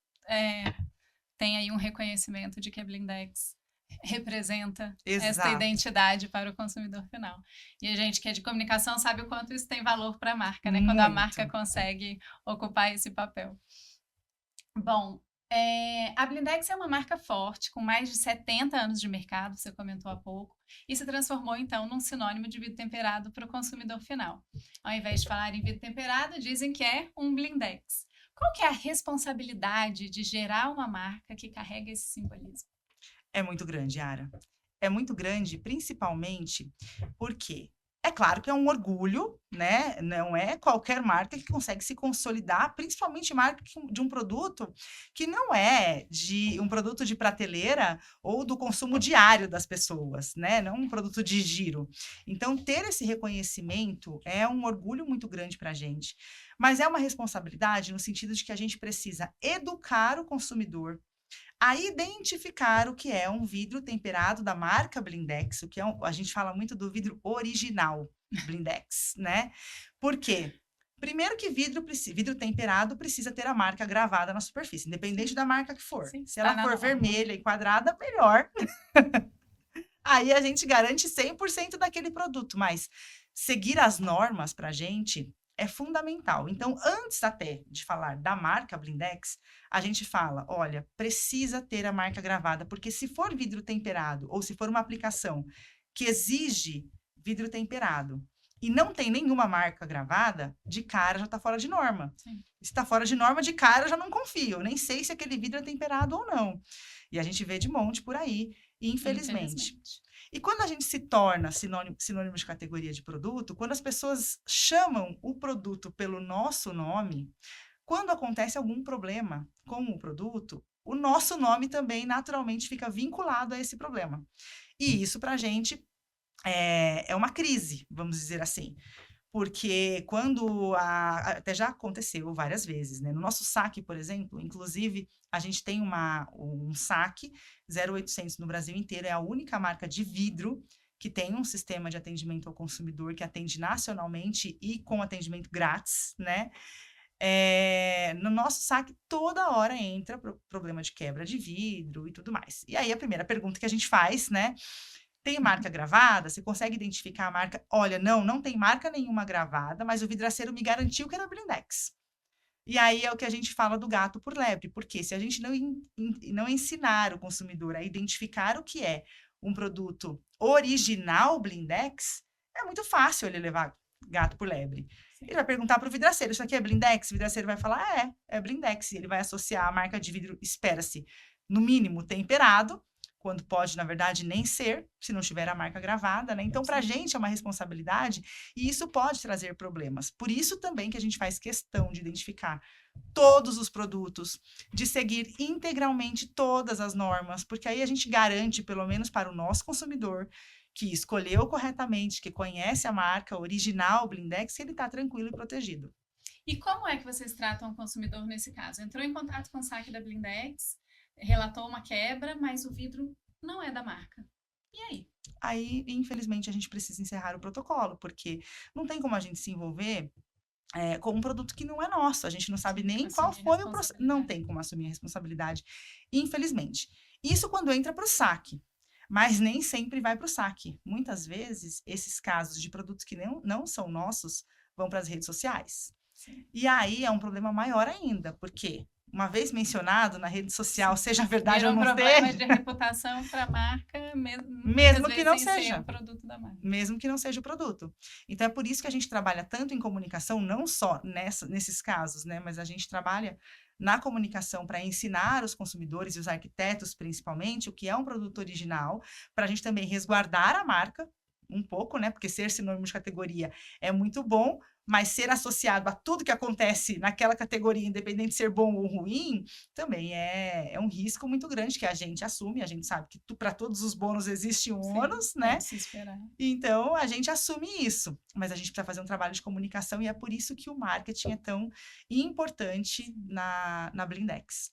tem aí um reconhecimento de que a Blindex representa esta identidade para o consumidor final. E a gente que é de comunicação sabe o quanto isso tem valor para a marca, né? Quando a marca consegue ocupar esse papel. Bom, a Blindex é uma marca forte, com mais de 70 anos de mercado, você comentou há pouco, e se transformou, então, num sinônimo de vidro temperado para o consumidor final. Ao invés de falar em vidro temperado, dizem que é um Blindex. Qual que é a responsabilidade de gerar uma marca que carrega esse simbolismo? É muito grande, Yara. É muito grande, principalmente porque é claro que é um orgulho, né? Não é qualquer marca que consegue se consolidar, principalmente marca de um produto que não é de um produto de prateleira ou do consumo diário das pessoas, né? Não um produto de giro. Então, ter esse reconhecimento é um orgulho muito grande para a gente. Mas é uma responsabilidade no sentido de que a gente precisa educar o consumidor a identificar o que é um vidro temperado da marca Blindex, o que é a gente fala muito do vidro original Blindex, né? Por quê? Primeiro que vidro temperado precisa ter a marca gravada na superfície, independente da marca que for. Sim, se ela for vermelha e quadrada, melhor. Aí a gente garante 100% daquele produto, mas seguir as normas para a gente é fundamental. Então, antes até de falar da marca Blindex, a gente fala, olha, precisa ter a marca gravada, porque se for vidro temperado ou se for uma aplicação que exige vidro temperado e não tem nenhuma marca gravada, de cara já está fora de norma. Sim. Se está fora de norma, de cara eu já não confio, nem sei se aquele vidro é temperado ou não. E a gente vê de monte por aí, infelizmente. E quando a gente se torna sinônimo de categoria de produto, quando as pessoas chamam o produto pelo nosso nome, quando acontece algum problema com o produto, o nosso nome também naturalmente fica vinculado a esse problema. E isso para a gente é uma crise, vamos dizer assim. Porque quando até já aconteceu várias vezes, né? No nosso saque, por exemplo, inclusive, a gente tem um saque 0800 no Brasil inteiro, é a única marca de vidro que tem um sistema de atendimento ao consumidor que atende nacionalmente e com atendimento grátis, né? No nosso saque, toda hora entra problema de quebra de vidro e tudo mais. E aí, a primeira pergunta que a gente faz, né? Tem marca gravada? Você consegue identificar a marca? Olha, não tem marca nenhuma gravada, mas o vidraceiro me garantiu que era Blindex. E aí é o que a gente fala do gato por lebre, porque se a gente não ensinar o consumidor a identificar o que é um produto original Blindex, é muito fácil ele levar gato por lebre. Ele vai perguntar para o vidraceiro, isso aqui é Blindex? O vidraceiro vai falar, é Blindex. E ele vai associar a marca de vidro, espera-se, no mínimo temperado, quando pode, na verdade, nem ser, se não tiver a marca gravada, né? Então, para a gente é uma responsabilidade e isso pode trazer problemas. Por isso também que a gente faz questão de identificar todos os produtos, de seguir integralmente todas as normas, porque aí a gente garante, pelo menos para o nosso consumidor, que escolheu corretamente, que conhece a marca original Blindex, que ele está tranquilo e protegido. E como é que vocês tratam o consumidor nesse caso? Entrou em contato com o saque da Blindex, relatou uma quebra, mas o vidro não é da marca. E aí? aí, infelizmente, a gente precisa encerrar o protocolo, porque não tem como a gente se envolver com um produto que não é nosso, a gente não sabe nem qual Assumir foi o processo, não responsabilidade. tem como assumir a responsabilidade, infelizmente. Isso quando entra para o saque, mas nem sempre vai para o saque. Muitas vezes, esses casos de produtos que não são nossos vão para as redes sociais. Sim. E aí é um problema maior ainda, porque uma vez mencionado na rede social, seja verdade Vira ou um não problema seja, de reputação para a marca, muitas mesmo que vezes não sem ser seja. o produto da marca. Mesmo que não seja o produto. Então, é por isso que a gente trabalha tanto em comunicação, não só nesses casos, né? Mas a gente trabalha na comunicação para ensinar os consumidores e os arquitetos, principalmente, o que é um produto original, para a gente também resguardar a marca um pouco, né? Porque ser sinônimo de categoria é muito bom, mas ser associado a tudo que acontece naquela categoria, independente de ser bom ou ruim, também é um risco muito grande que a gente assume. A gente sabe que para todos os bônus existe um Sim, ônus, é né? de se esperar. Então, a gente assume isso, mas a gente precisa fazer um trabalho de comunicação e é por isso que o marketing é tão importante na Blindex.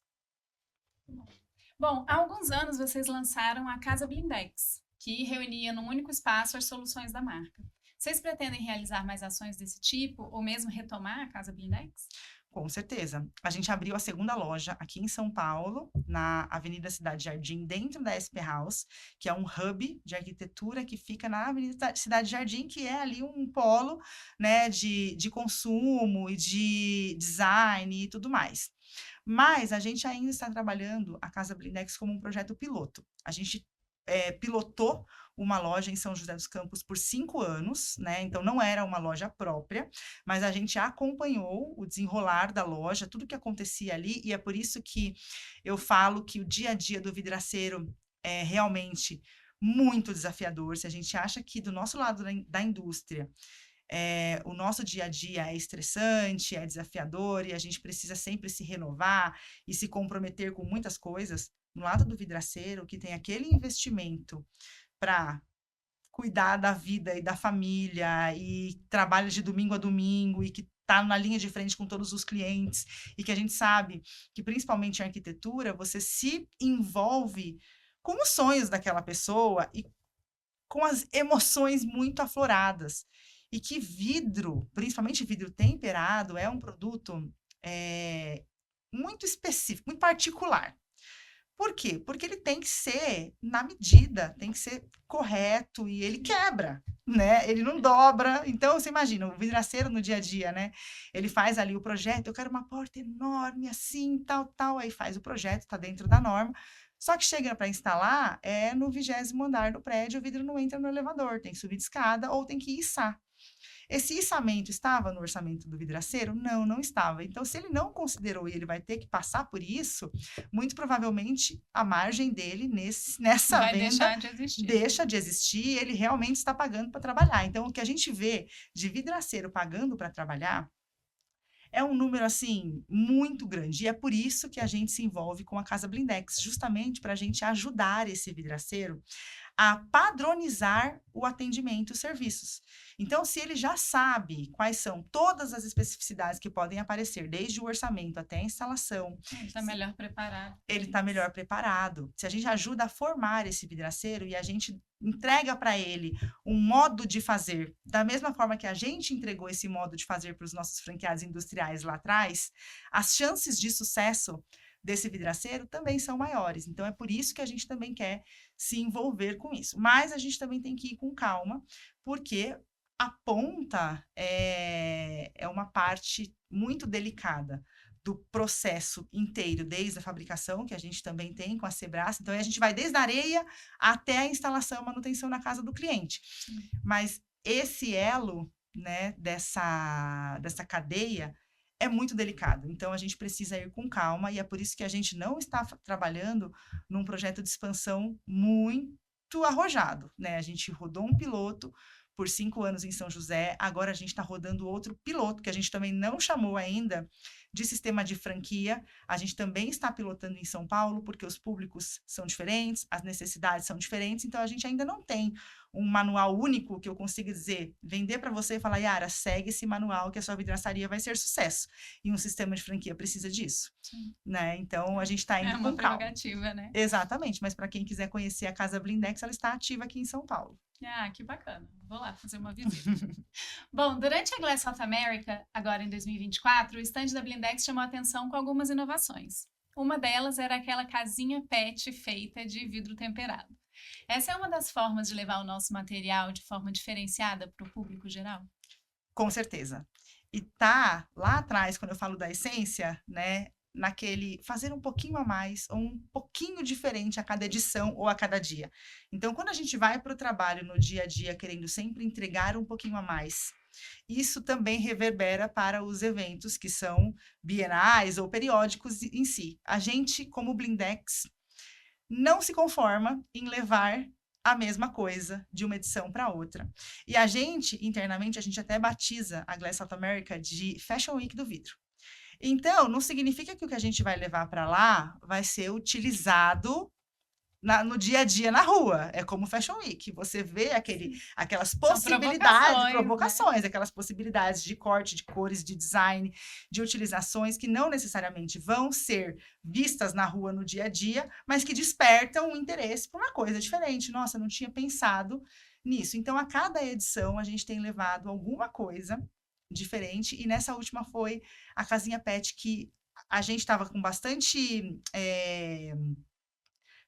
Bom, há alguns anos vocês lançaram a Casa Blindex, que reunia num único espaço as soluções da marca. Vocês pretendem realizar mais ações desse tipo ou mesmo retomar a Casa Blindex? Com certeza. A gente abriu a segunda loja aqui em São Paulo, na Avenida Cidade Jardim, dentro da SP House, que é um hub de arquitetura que fica na Avenida Cidade Jardim, que é ali um polo, né, de consumo e de design e tudo mais. Mas a gente ainda está trabalhando a Casa Blindex como um projeto piloto. A gente pilotou uma loja em São José dos Campos por 5 anos, né? Então não era uma loja própria, mas a gente acompanhou o desenrolar da loja, tudo que acontecia ali, e é por isso que eu falo que o dia a dia do vidraceiro é realmente muito desafiador. Se a gente acha que do nosso lado da indústria o nosso dia a dia é estressante, é desafiador e a gente precisa sempre se renovar e se comprometer com muitas coisas, no lado do vidraceiro, que tem aquele investimento para cuidar da vida e da família e trabalha de domingo a domingo e que está na linha de frente com todos os clientes e que a gente sabe que, principalmente em arquitetura, você se envolve com os sonhos daquela pessoa e com as emoções muito afloradas. E que vidro, principalmente vidro temperado, é um produto muito específico, muito particular. Por quê? Porque ele tem que ser na medida, tem que ser correto e ele quebra, né? Ele não dobra. Então, você imagina, o vidraceiro no dia a dia, né? Ele faz ali o projeto, eu quero uma porta enorme, assim, tal, tal. Aí faz o projeto, está dentro da norma. Só que chega para instalar, é no 20º andar do prédio, o vidro não entra no elevador, tem que subir de escada ou tem que içar. Esse içamento estava no orçamento do vidraceiro? Não, não estava. Então, se ele não considerou e ele vai ter que passar por isso, muito provavelmente a margem dele nessa Vai venda deixar de existir. deixa de existir e ele realmente está pagando para trabalhar. Então, o que a gente vê de vidraceiro pagando para trabalhar é um número, assim, muito grande. E é por isso que a gente se envolve com a Casa Blindex, justamente para a gente ajudar esse vidraceiro a padronizar o atendimento e os serviços. Então, se ele já sabe quais são todas as especificidades que podem aparecer, desde o orçamento até a instalação, Ele está melhor preparado. ele está melhor preparado. Se a gente ajuda a formar esse vidraceiro e a gente entrega para ele um modo de fazer, da mesma forma que a gente entregou esse modo de fazer para os nossos franqueados industriais lá atrás, as chances de sucesso desse vidraceiro também são maiores. Então, é por isso que a gente também quer se envolver com isso. Mas a gente também tem que ir com calma, porque a ponta é uma parte muito delicada do processo inteiro, desde a fabricação, que a gente também tem com a Sebrae. Então, a gente vai desde a areia até a instalação e manutenção na casa do cliente. Mas esse elo, né, dessa cadeia é muito delicado. Então, a gente precisa ir com calma e é por isso que a gente não está trabalhando num projeto de expansão muito arrojado, né? A gente rodou um piloto por 5 anos em São José, agora a gente está rodando outro piloto, que a gente também não chamou ainda de sistema de franquia. A gente também está pilotando em São Paulo, porque os públicos são diferentes, as necessidades são diferentes, então a gente ainda não tem um manual único que eu consiga dizer, vender para você e falar, Yara, segue esse manual que a sua vidraçaria vai ser sucesso. E um sistema de franquia precisa disso, né? Então, a gente está indo com calma. É uma prerrogativa, né? Exatamente, mas para quem quiser conhecer a Casa Blindex, ela está ativa aqui em São Paulo. Ah, que bacana. Vou lá fazer uma visita. Bom, durante a Glass South America, agora em 2024, o stand da Blindex chamou a atenção com algumas inovações. Uma delas era aquela casinha PET feita de vidro temperado. Essa é uma das formas de levar o nosso material de forma diferenciada para o público geral? Com certeza. E tá lá atrás, quando eu falo da essência, né, naquele fazer um pouquinho a mais, ou um pouquinho diferente a cada edição ou a cada dia. Então, quando a gente vai para o trabalho no dia a dia, querendo sempre entregar um pouquinho a mais, isso também reverbera para os eventos que são bienais ou periódicos em si. A gente, como Blindex, não se conforma em levar a mesma coisa de uma edição para outra. E a gente, internamente, a gente até batiza a Glass South America de Fashion Week do vidro. Então, não significa que o que a gente vai levar para lá vai ser utilizado no dia a dia na rua. É como Fashion Week. Você vê aquelas possibilidades, provocações, né? Aquelas possibilidades de corte, de cores, de design, de utilizações que não necessariamente vão ser vistas na rua no dia a dia, mas que despertam o interesse por uma coisa diferente. Nossa, não tinha pensado nisso. Então, a cada edição, a gente tem levado alguma coisa diferente, e nessa última foi a casinha PET, que a gente estava com bastante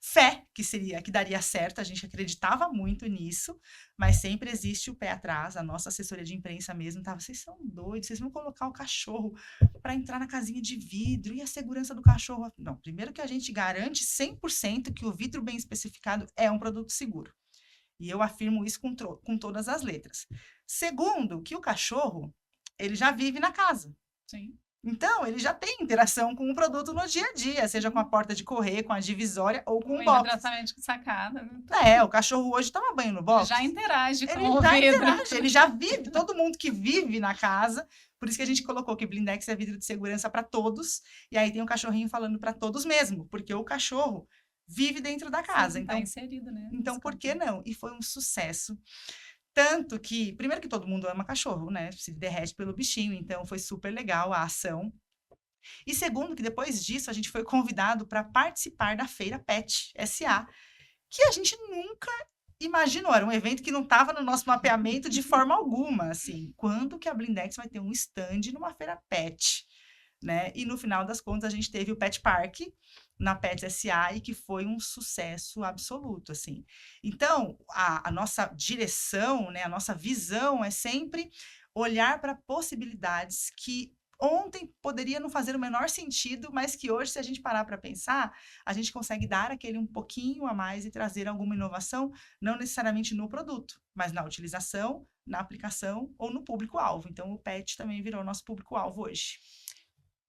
fé que daria certo, a gente acreditava muito nisso, mas sempre existe o pé atrás. A nossa assessoria de imprensa mesmo estava, vocês são doidos, vocês vão colocar o cachorro para entrar na casinha de vidro, e a segurança do cachorro? Não, primeiro que a gente garante 100% que o vidro bem especificado é um produto seguro, e eu afirmo isso com todas as letras. Segundo, que o cachorro, ele já vive na casa. Sim. Então, ele já tem interação com o produto no dia a dia, seja com a porta de correr, com a divisória ou com o box. Tratamento com sacada. Né? É, o cachorro hoje toma banho no box. Ele já interage com o vidro. Ele já vive, todo mundo que vive na casa. Por isso que a gente colocou que Blindex é vidro de segurança para todos. E aí tem um cachorrinho falando para todos mesmo, porque o cachorro vive dentro da casa. Sim, então, tá inserido, né? Então, por que não? E foi um sucesso. Tanto que, primeiro que todo mundo ama cachorro, né? Se derrete pelo bichinho, então foi super legal a ação. E segundo, que depois disso a gente foi convidado para participar da Feira Pet SA, que a gente nunca imaginou, era um evento que não estava no nosso mapeamento de forma alguma, assim. Quando que a Blindex vai ter um stand numa feira pet, né? E no final das contas a gente teve o Pet Park na Pet SA, e que foi um sucesso absoluto, assim. Então, a nossa direção, né, a nossa visão é sempre olhar para possibilidades que ontem poderia não fazer o menor sentido, mas que hoje, se a gente parar para pensar, a gente consegue dar aquele um pouquinho a mais e trazer alguma inovação, não necessariamente no produto, mas na utilização, na aplicação ou no público-alvo. Então, o pet também virou nosso público-alvo hoje.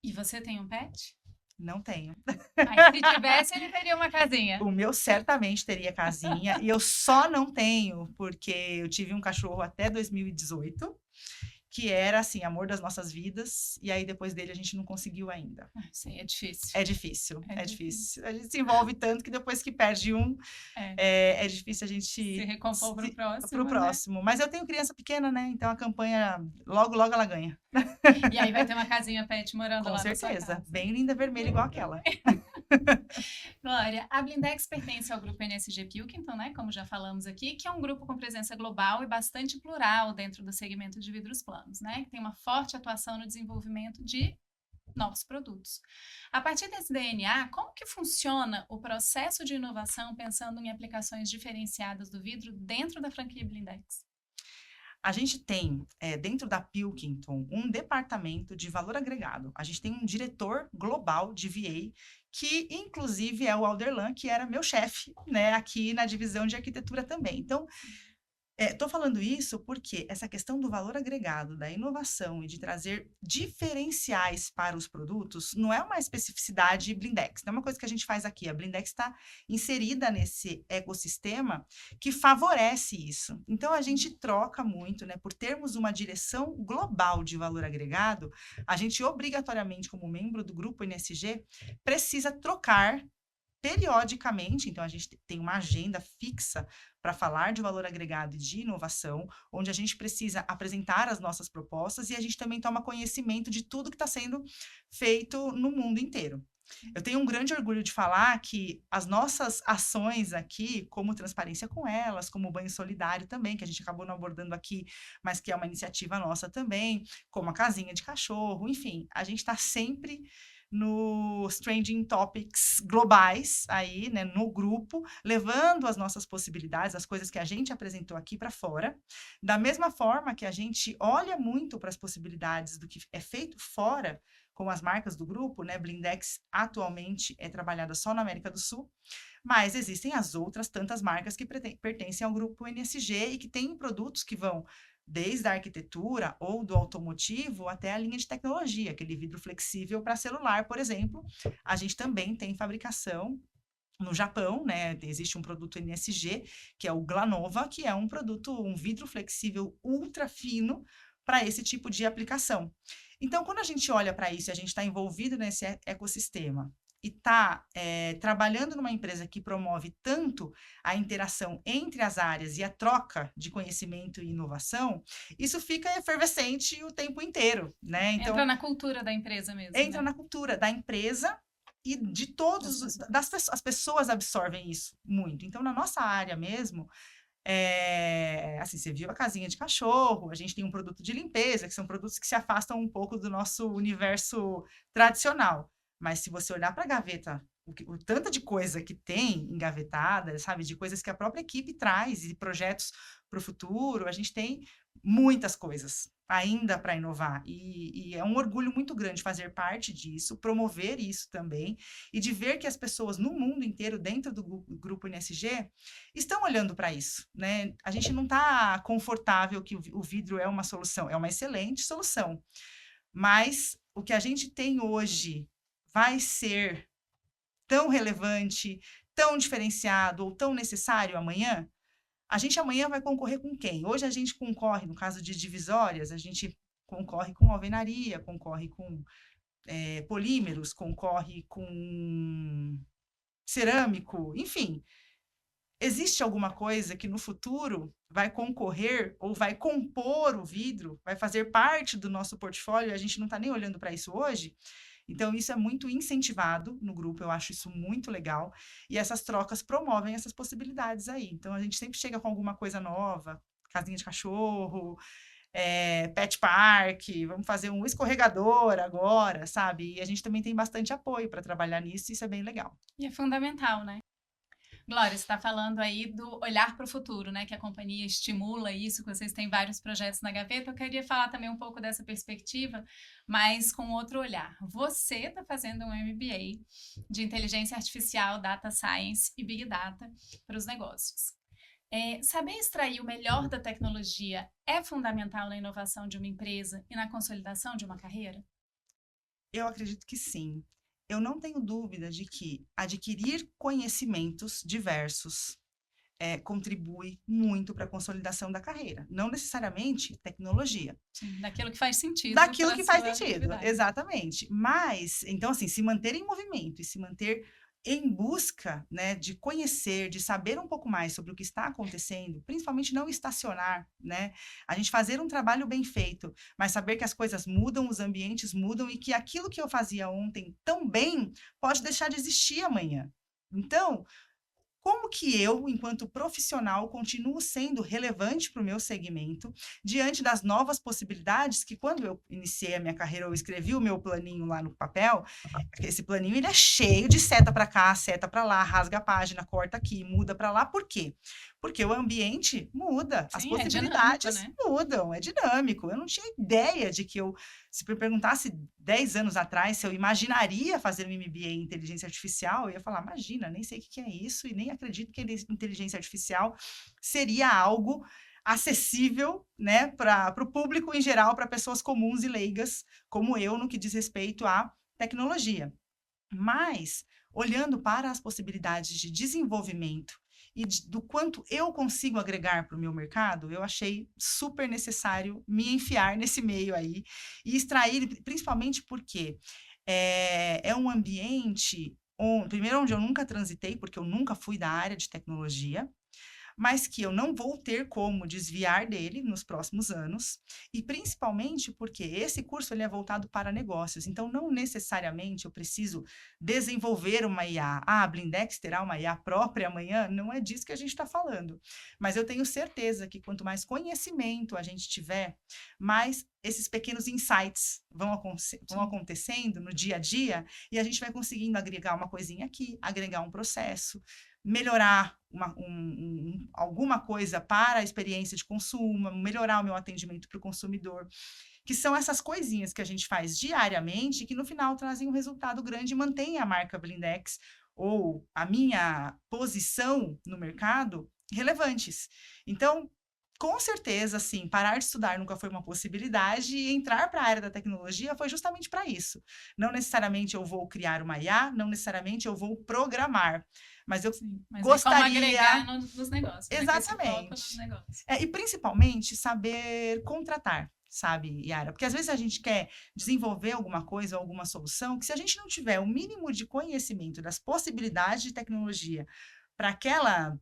E você tem um pet? Não tenho. Mas se tivesse, ele teria uma casinha. O meu certamente teria casinha, e eu só não tenho porque eu tive um cachorro até 2018, que era, assim, amor das nossas vidas, e aí depois dele a gente não conseguiu ainda. Sim, é difícil. É difícil. A gente se envolve tanto que depois que perde um, é difícil a gente se recompor pro próximo. Pro próximo. Né? Mas eu tenho criança pequena, né? Então a campanha, logo ela ganha. E aí vai ter uma casinha pet morando lá na sua casa. Com certeza. Bem linda, vermelha, igual aquela. Glória, a Blindex pertence ao grupo NSG Pilkington, né, como já falamos aqui, que é um grupo com presença global e bastante plural dentro do segmento de vidros planos, né, que tem uma forte atuação no desenvolvimento de novos produtos. A partir desse DNA, como que funciona o processo de inovação pensando em aplicações diferenciadas do vidro dentro da franquia Blindex? A gente tem, dentro da Pilkington, um departamento de valor agregado. A gente tem um diretor global de VA, que, inclusive, é o Alderlan, que era meu chefe, né, aqui na divisão de arquitetura também. Então, Estou falando isso porque essa questão do valor agregado, da inovação e de trazer diferenciais para os produtos não é uma especificidade Blindex, não é uma coisa que a gente faz aqui. A Blindex está inserida nesse ecossistema que favorece isso. Então, a gente troca muito, né? Por termos uma direção global de valor agregado, a gente obrigatoriamente, como membro do grupo NSG, precisa trocar periodicamente, então a gente tem uma agenda fixa para falar de valor agregado e de inovação, onde a gente precisa apresentar as nossas propostas e a gente também toma conhecimento de tudo que está sendo feito no mundo inteiro. Eu tenho um grande orgulho de falar que as nossas ações aqui, como Transparência com Elas, como Banho Solidário também, que a gente acabou não abordando aqui, mas que é uma iniciativa nossa também, como a Casinha de Cachorro, enfim, a gente está sempre nos trending topics globais aí, né, no grupo, levando as nossas possibilidades, as coisas que a gente apresentou aqui para fora, da mesma forma que a gente olha muito para as possibilidades do que é feito fora, com as marcas do grupo, né, Blindex atualmente é trabalhada só na América do Sul, mas existem as outras tantas marcas que pertencem ao grupo NSG e que têm produtos que vão desde a arquitetura ou do automotivo até a linha de tecnologia, aquele vidro flexível para celular, por exemplo. A gente também tem fabricação no Japão, né? Existe um produto NSG, que é o Glanova, que é um produto, um vidro flexível ultra fino para esse tipo de aplicação. Então, quando a gente olha para isso e a gente está envolvido nesse ecossistema e está trabalhando numa empresa que promove tanto a interação entre as áreas e a troca de conhecimento e inovação, isso fica efervescente o tempo inteiro, né? Então, entra na cultura da empresa mesmo, entra né? na cultura da empresa e de todos, as pessoas absorvem isso muito. Então, na nossa área mesmo, assim, você viu a Casinha de Cachorro, a gente tem um produto de limpeza, que são produtos que se afastam um pouco do nosso universo tradicional. Mas se você olhar para a gaveta, o tanto de coisa que tem engavetada, sabe, de coisas que a própria equipe traz e projetos para o futuro, a gente tem muitas coisas ainda para inovar. E é um orgulho muito grande fazer parte disso, promover isso também, e de ver que as pessoas no mundo inteiro, dentro do grupo NSG, estão olhando para isso, né? A gente não está confortável que o vidro é uma solução, é uma excelente solução, mas o que a gente tem hoje vai ser tão relevante, tão diferenciado ou tão necessário amanhã? A gente amanhã vai concorrer com quem? Hoje a gente concorre, no caso de divisórias, a gente concorre com alvenaria, concorre com polímeros, concorre com cerâmico, enfim. Existe alguma coisa que no futuro vai concorrer ou vai compor o vidro, vai fazer parte do nosso portfólio e a gente não está nem olhando para isso hoje? Então, isso é muito incentivado no grupo, eu acho isso muito legal. E essas trocas promovem essas possibilidades aí. Então, a gente sempre chega com alguma coisa nova, casinha de cachorro, pet park, vamos fazer um escorregador agora, sabe? E a gente também tem bastante apoio para trabalhar nisso, e isso é bem legal. E é fundamental, né? Glória, você está falando aí do olhar para o futuro, né? Que a companhia estimula isso, que vocês têm vários projetos na gaveta. Eu queria falar também um pouco dessa perspectiva, mas com outro olhar. Você está fazendo um MBA de Inteligência Artificial, Data Science e Big Data para os negócios. Saber extrair o melhor da tecnologia é fundamental na inovação de uma empresa e na consolidação de uma carreira? Eu acredito que sim. Eu não tenho dúvida de que adquirir conhecimentos diversos contribui muito para a consolidação da carreira. Não necessariamente tecnologia. Sim, daquilo que faz sentido. Daquilo que faz sentido, exatamente. Mas, então, assim, se manter em movimento e se manter em busca, né, de conhecer, de saber um pouco mais sobre o que está acontecendo, principalmente não estacionar, né, a gente fazer um trabalho bem feito, mas saber que as coisas mudam, os ambientes mudam e que aquilo que eu fazia ontem tão bem pode deixar de existir amanhã. Então, como que eu, enquanto profissional, continuo sendo relevante para o meu segmento, diante das novas possibilidades que, quando eu iniciei a minha carreira, eu escrevi o meu planinho lá no papel, esse planinho ele é cheio de seta para cá, seta para lá, rasga a página, corta aqui, muda para lá. Por quê? Porque o ambiente muda, as possibilidades mudam, é dinâmico. Eu não tinha ideia de que se me perguntasse 10 anos atrás se eu imaginaria fazer um MBA em inteligência artificial, eu ia falar, imagina, nem sei o que é isso e nem acredito que inteligência artificial seria algo acessível, né, para o público em geral, para pessoas comuns e leigas, como eu, no que diz respeito à tecnologia. Mas, olhando para as possibilidades de desenvolvimento e do quanto eu consigo agregar para o meu mercado, eu achei super necessário me enfiar nesse meio aí e extrair, principalmente porque é um ambiente, primeiro, onde eu nunca transitei, porque eu nunca fui da área de tecnologia, mas que eu não vou ter como desviar dele nos próximos anos, e principalmente porque esse curso ele é voltado para negócios, então não necessariamente eu preciso desenvolver uma IA. Ah, a Blindex terá uma IA própria amanhã? Não é disso que a gente está falando, mas eu tenho certeza que quanto mais conhecimento a gente tiver, mais esses pequenos insights vão acontecendo no dia a dia, e a gente vai conseguindo agregar uma coisinha aqui, agregar um processo, melhorar alguma coisa para a experiência de consumo, melhorar o meu atendimento para o consumidor, que são essas coisinhas que a gente faz diariamente e que no final trazem um resultado grande e mantém a marca Blindex ou a minha posição no mercado relevantes. Então, com certeza, assim, parar de estudar nunca foi uma possibilidade e entrar para a área da tecnologia foi justamente para isso. Não necessariamente eu vou criar uma IA, não necessariamente eu vou programar, mas eu Mas gostaria... como agregar nos negócios, né? Com esse foco nos Exatamente. negócios. E principalmente saber contratar, sabe, Yara? Porque às vezes a gente quer desenvolver alguma coisa, alguma solução, que se a gente não tiver o mínimo de conhecimento das possibilidades de tecnologia para aquela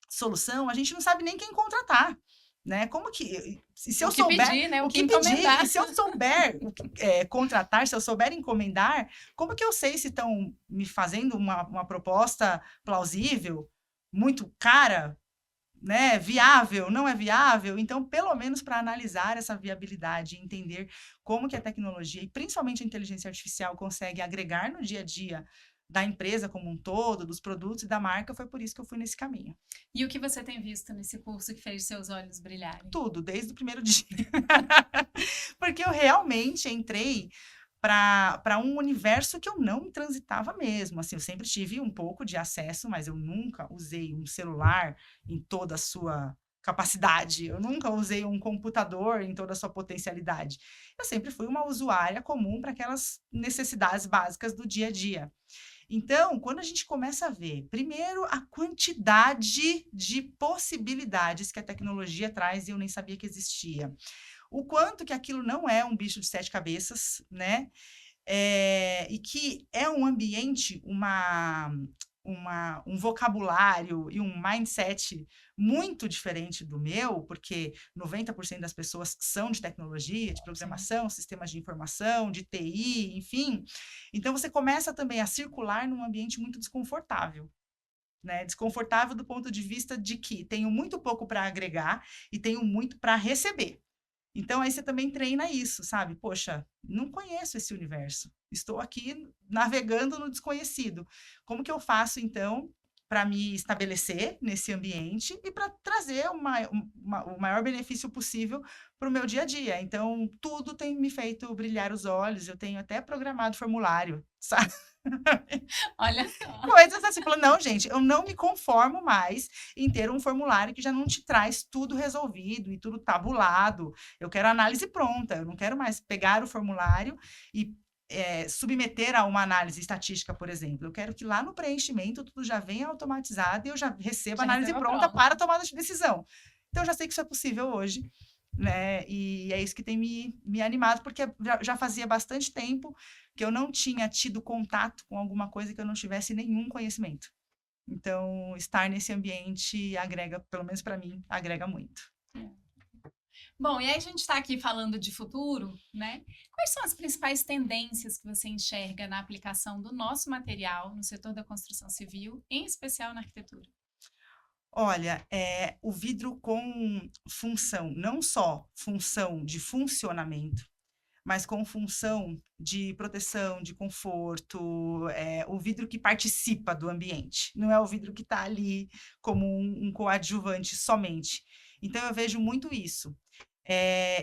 solução, a gente não sabe nem quem contratar, né? Como que... Se eu souber... pedir, né? O que pedir, e se eu souber contratar, se eu souber encomendar, como que eu sei se estão me fazendo uma proposta plausível, muito cara, né, viável, não é viável? Então, pelo menos para analisar essa viabilidade e entender como que a tecnologia, e principalmente a inteligência artificial, consegue agregar no dia a dia da empresa como um todo, dos produtos e da marca, foi por isso que eu fui nesse caminho. E o que você tem visto nesse curso que fez seus olhos brilharem? Tudo, desde o primeiro dia. Porque eu realmente entrei para um universo que eu não transitava mesmo. Assim, eu sempre tive um pouco de acesso, mas eu nunca usei um celular em toda a sua capacidade. Eu nunca usei um computador em toda a sua potencialidade. Eu sempre fui uma usuária comum para aquelas necessidades básicas do dia a dia. Então, quando a gente começa a ver, primeiro, a quantidade de possibilidades que a tecnologia traz e eu nem sabia que existia. O quanto que aquilo não é um bicho de 7 cabeças, né? E que é um ambiente, um vocabulário e um mindset muito diferente do meu, porque 90% das pessoas são de tecnologia, de programação, sistemas de informação, de TI, enfim. Então, você começa também a circular num ambiente muito desconfortável. Né? Desconfortável do ponto de vista de que tenho muito pouco para agregar e tenho muito para receber. Então, aí você também treina isso, sabe? Poxa, não conheço esse universo. Estou aqui navegando no desconhecido. Como que eu faço, então, para me estabelecer nesse ambiente e para trazer o maior benefício possível para o meu dia a dia? Então, tudo tem me feito brilhar os olhos. Eu tenho até programado formulário, sabe? Olha só. Coisas assim, falando, não, gente, eu não me conformo mais em ter um formulário que já não te traz tudo resolvido e tudo tabulado. Eu quero análise pronta, eu não quero mais pegar o formulário e submeter a uma análise estatística, por exemplo. Eu quero que lá no preenchimento tudo já venha automatizado e eu já receba a análise pronta para tomada de decisão. Então, eu já sei que isso é possível hoje, né? E é isso que tem me animado, porque já fazia bastante tempo que eu não tinha tido contato com alguma coisa que eu não tivesse nenhum conhecimento. Então, estar nesse ambiente agrega, pelo menos para mim, agrega muito. Bom, e aí a gente está aqui falando de futuro, né? Quais são as principais tendências que você enxerga na aplicação do nosso material no setor da construção civil, em especial na arquitetura? Olha, o vidro com função, não só função de funcionamento, mas com função de proteção, de conforto, o vidro que participa do ambiente, não é o vidro que está ali como um coadjuvante somente. Então, eu vejo muito isso.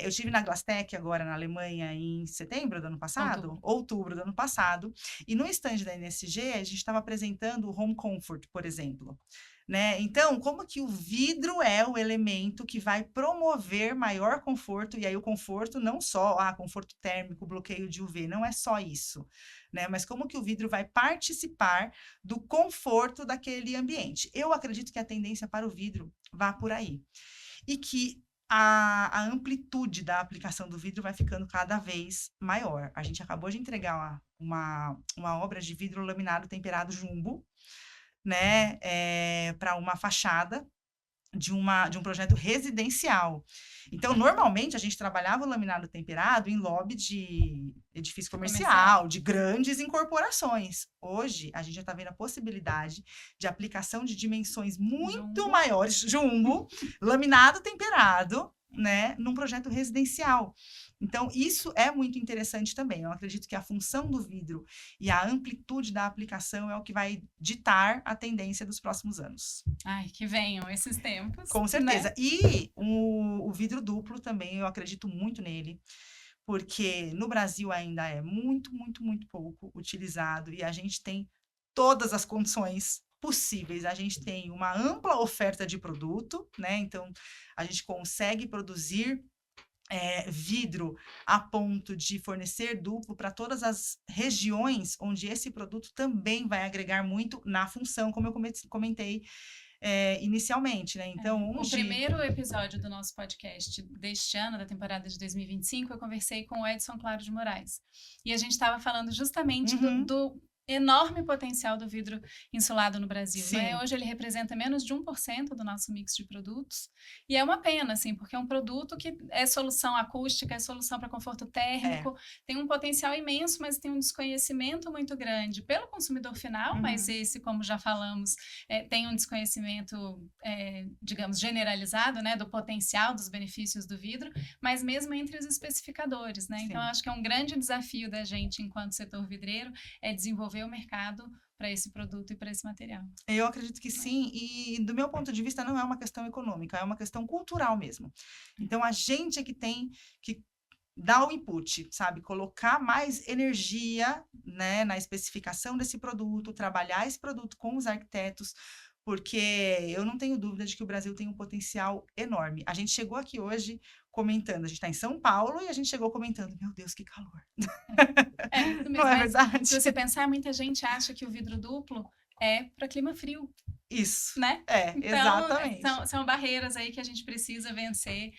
Eu estive na Glasstec agora na Alemanha em setembro do ano passado, outubro do ano passado, e no stand da NSG a gente estava apresentando o Home Comfort, por exemplo. né? Então, como que o vidro é o elemento que vai promover maior conforto, e aí o conforto não só, conforto térmico, bloqueio de UV, não é só isso, né? Mas como que o vidro vai participar do conforto daquele ambiente. Eu acredito que a tendência para o vidro vá por aí. E que a amplitude da aplicação do vidro vai ficando cada vez maior. A gente acabou de entregar uma obra de vidro laminado temperado jumbo, né, para uma fachada de um projeto residencial. Então, normalmente, a gente trabalhava o laminado temperado em lobby de edifício comercial, de grandes incorporações. Hoje, a gente já está vendo a possibilidade de aplicação de dimensões muito maiores, jumbo, laminado temperado, né, num projeto residencial. Então, isso é muito interessante também. Eu acredito que a função do vidro e a amplitude da aplicação é o que vai ditar a tendência dos próximos anos. Ai, que venham esses tempos. Com certeza. Né? E o vidro duplo também, eu acredito muito nele, porque no Brasil ainda é muito, muito, muito pouco utilizado e a gente tem todas as condições possíveis. A gente tem uma ampla oferta de produto, né? Então, a gente consegue produzir vidro a ponto de fornecer duplo para todas as regiões onde esse produto também vai agregar muito na função, como eu comentei inicialmente, né? Então, o primeiro episódio do nosso podcast deste ano, da temporada de 2025, eu conversei com o Edson Claro de Moraes. E a gente estava falando justamente do enorme potencial do vidro insulado no Brasil, né? Hoje ele representa menos de 1% do nosso mix de produtos, e é uma pena, assim, porque é um produto que é solução acústica, é solução para conforto térmico, tem um potencial imenso, mas tem um desconhecimento muito grande pelo consumidor final, mas esse, como já falamos, tem um desconhecimento, digamos, generalizado, né, do potencial, dos benefícios do vidro, mas mesmo entre os especificadores, né? Então, eu acho que é um grande desafio da gente, enquanto setor vidreiro, é desenvolver o mercado para esse produto e para esse material. Eu acredito que sim, e do meu ponto de vista não é uma questão econômica, é uma questão cultural mesmo. Então, a gente é que tem que dar o input, sabe? Colocar mais energia, né, na especificação desse produto, trabalhar esse produto com os arquitetos, porque eu não tenho dúvida de que o Brasil tem um potencial enorme. A gente chegou aqui hoje comentando, a gente está em São Paulo e a gente chegou comentando, meu Deus, que calor. Isso mesmo. Não é verdade? Se você pensar, muita gente acha que o vidro duplo é para clima frio. Isso, né? então, exatamente. São barreiras aí que a gente precisa vencer,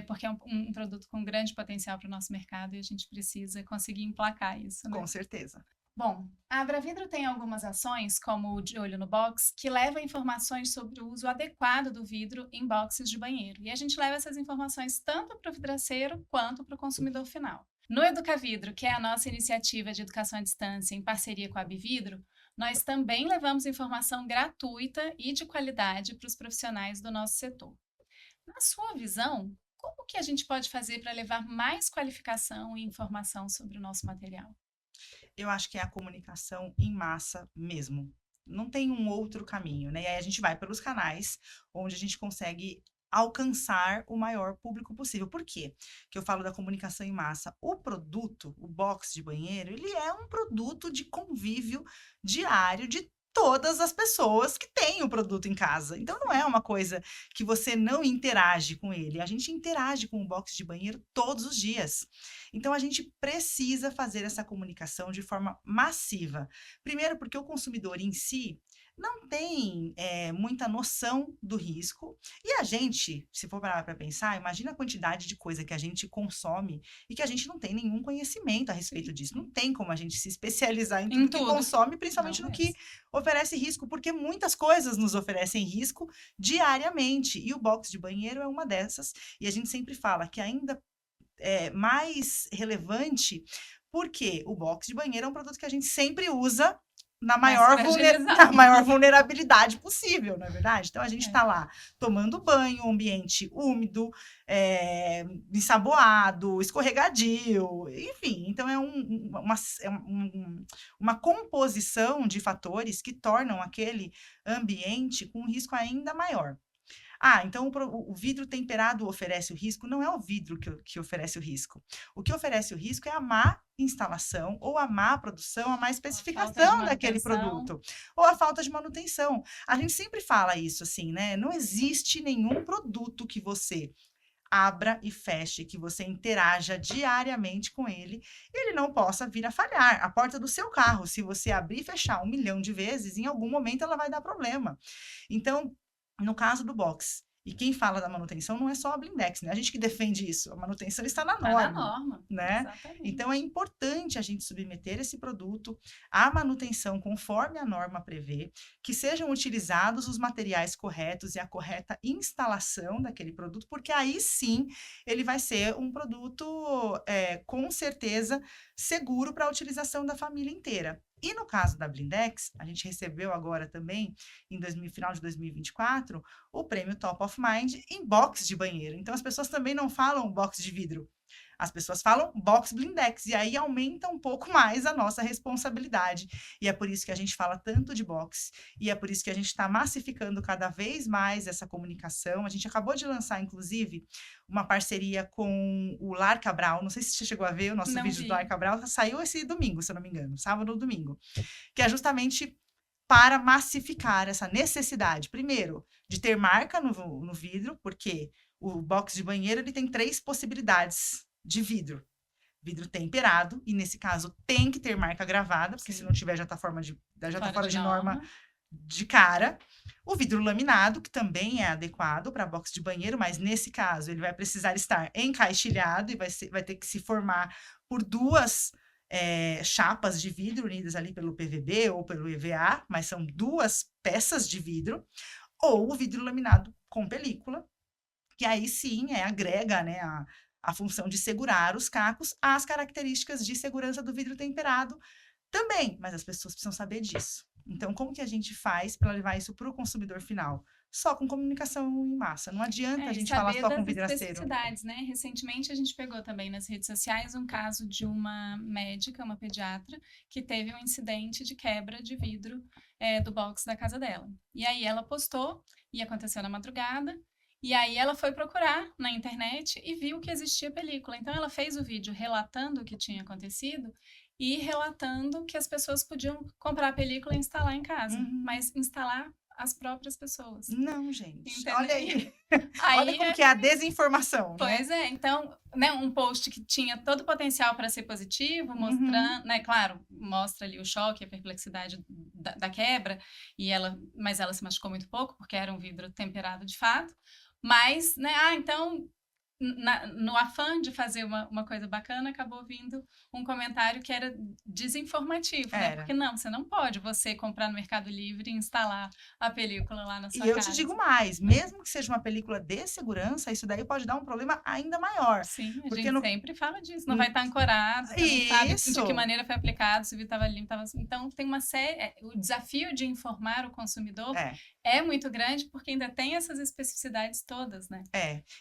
porque é um produto com grande potencial para o nosso mercado e a gente precisa conseguir emplacar isso, né? Com certeza. Bom, a Abravidro tem algumas ações, como o De Olho no Box, que leva informações sobre o uso adequado do vidro em boxes de banheiro. E a gente leva essas informações tanto para o vidraceiro quanto para o consumidor final. No Educavidro, que é a nossa iniciativa de educação à distância em parceria com a Bividro, nós também levamos informação gratuita e de qualidade para os profissionais do nosso setor. Na sua visão, como que a gente pode fazer para levar mais qualificação e informação sobre o nosso material? Eu acho que é a comunicação em massa mesmo. Não tem um outro caminho, né? E aí a gente vai pelos canais onde a gente consegue alcançar o maior público possível. Por quê que eu falo da comunicação em massa? O produto, o box de banheiro, ele é um produto de convívio diário de todas as pessoas que têm o produto em casa. Então, não é uma coisa que você não interage com ele. A gente interage com o box de banheiro todos os dias. Então, a gente precisa fazer essa comunicação de forma massiva. Primeiro, porque o consumidor em si não tem muita noção do risco. E a gente, se for parar para pensar, imagina a quantidade de coisa que a gente consome e que a gente não tem nenhum conhecimento a respeito disso. Não tem como a gente se especializar em tudo que consome, principalmente no que oferece risco, porque muitas coisas nos oferecem risco diariamente. E o box de banheiro é uma dessas. E a gente sempre fala que ainda é mais relevante porque o box de banheiro é um produto que a gente sempre usa na maior vulnerabilidade possível, não é verdade? Então, a gente está lá tomando banho, ambiente úmido, ensaboado, escorregadio, enfim. Então, é uma composição de fatores que tornam aquele ambiente com um risco ainda maior. Ah, então o vidro temperado oferece o risco? Não é o vidro que oferece o risco. O que oferece o risco é a má instalação ou a má produção, a má especificação daquele produto, ou a falta de manutenção. A gente sempre fala isso assim, né? Não existe nenhum produto que você abra e feche, que você interaja diariamente com ele, ele não possa vir a falhar. A porta do seu carro, se você abrir e fechar 1 milhão de vezes, em algum momento ela vai dar problema. Então, no caso do box, e quem fala da manutenção não é só a Blindex, né? A gente que defende isso, a manutenção está na norma. Tá na norma, né? Exatamente. Então, é importante a gente submeter esse produto à manutenção conforme a norma prevê, que sejam utilizados os materiais corretos e a correta instalação daquele produto, porque aí sim ele vai ser um produto, com certeza, seguro para a utilização da família inteira. E no caso da Blindex, a gente recebeu agora também, final de 2024, o prêmio Top of Mind em box de banheiro. Então, as pessoas também não falam box de vidro. As pessoas falam box Blindex, e aí aumenta um pouco mais a nossa responsabilidade. E é por isso que a gente fala tanto de box, e é por isso que a gente está massificando cada vez mais essa comunicação. A gente acabou de lançar, inclusive, uma parceria com o Lar Cabral. Não sei se você chegou a ver o nosso vídeo do Lar Cabral, saiu esse domingo, se eu não me engano, sábado ou domingo, que é justamente para massificar essa necessidade, primeiro, de ter marca no vidro, porque o box de banheiro ele tem 3 possibilidades de vidro. Vidro temperado, e nesse caso tem que ter marca gravada, porque se não tiver já está fora de norma de cara. O vidro laminado, que também é adequado para box de banheiro, mas nesse caso ele vai precisar estar encaixilhado e vai ter que se formar por 2 chapas de vidro unidas ali pelo PVB ou pelo EVA, mas são 2 peças de vidro, ou o vidro laminado com película, que aí sim agrega, né, a função de segurar os cacos às características de segurança do vidro temperado também, mas as pessoas precisam saber disso. Então, como que a gente faz para levar isso para o consumidor final? Só com comunicação em massa. Não adianta a gente falar só com vidraceiro. Né? Recentemente, a gente pegou também nas redes sociais um caso de uma médica, uma pediatra, que teve um incidente de quebra de vidro do box da casa dela. E aí ela postou, e aconteceu na madrugada, e aí ela foi procurar na internet e viu que existia película. Então, ela fez o vídeo relatando o que tinha acontecido e relatando que as pessoas podiam comprar a película e instalar em casa. Mas instalar as próprias pessoas. Não, gente. Entendeu? Olha aí. Olha como que é a desinformação, Pois né? Então, né, um post que tinha todo o potencial para ser positivo, mostrando, né, claro, mostra ali o choque, a perplexidade da quebra, mas ela se machucou muito pouco, porque era um vidro temperado de fato. Mas, né, então, no afã de fazer uma coisa bacana, acabou vindo um comentário que era desinformativo, né? Porque você não pode comprar no Mercado Livre e instalar a película lá na sua casa. E eu te digo mais, mesmo que seja uma película de segurança, isso daí pode dar um problema ainda maior. Sim, a gente sempre fala disso, não vai estar ancorado, você não sabe de que maneira foi aplicado, se o vidro estava limpo, Então, tem uma série, o desafio de informar o consumidor é muito grande, porque ainda tem essas especificidades todas, né?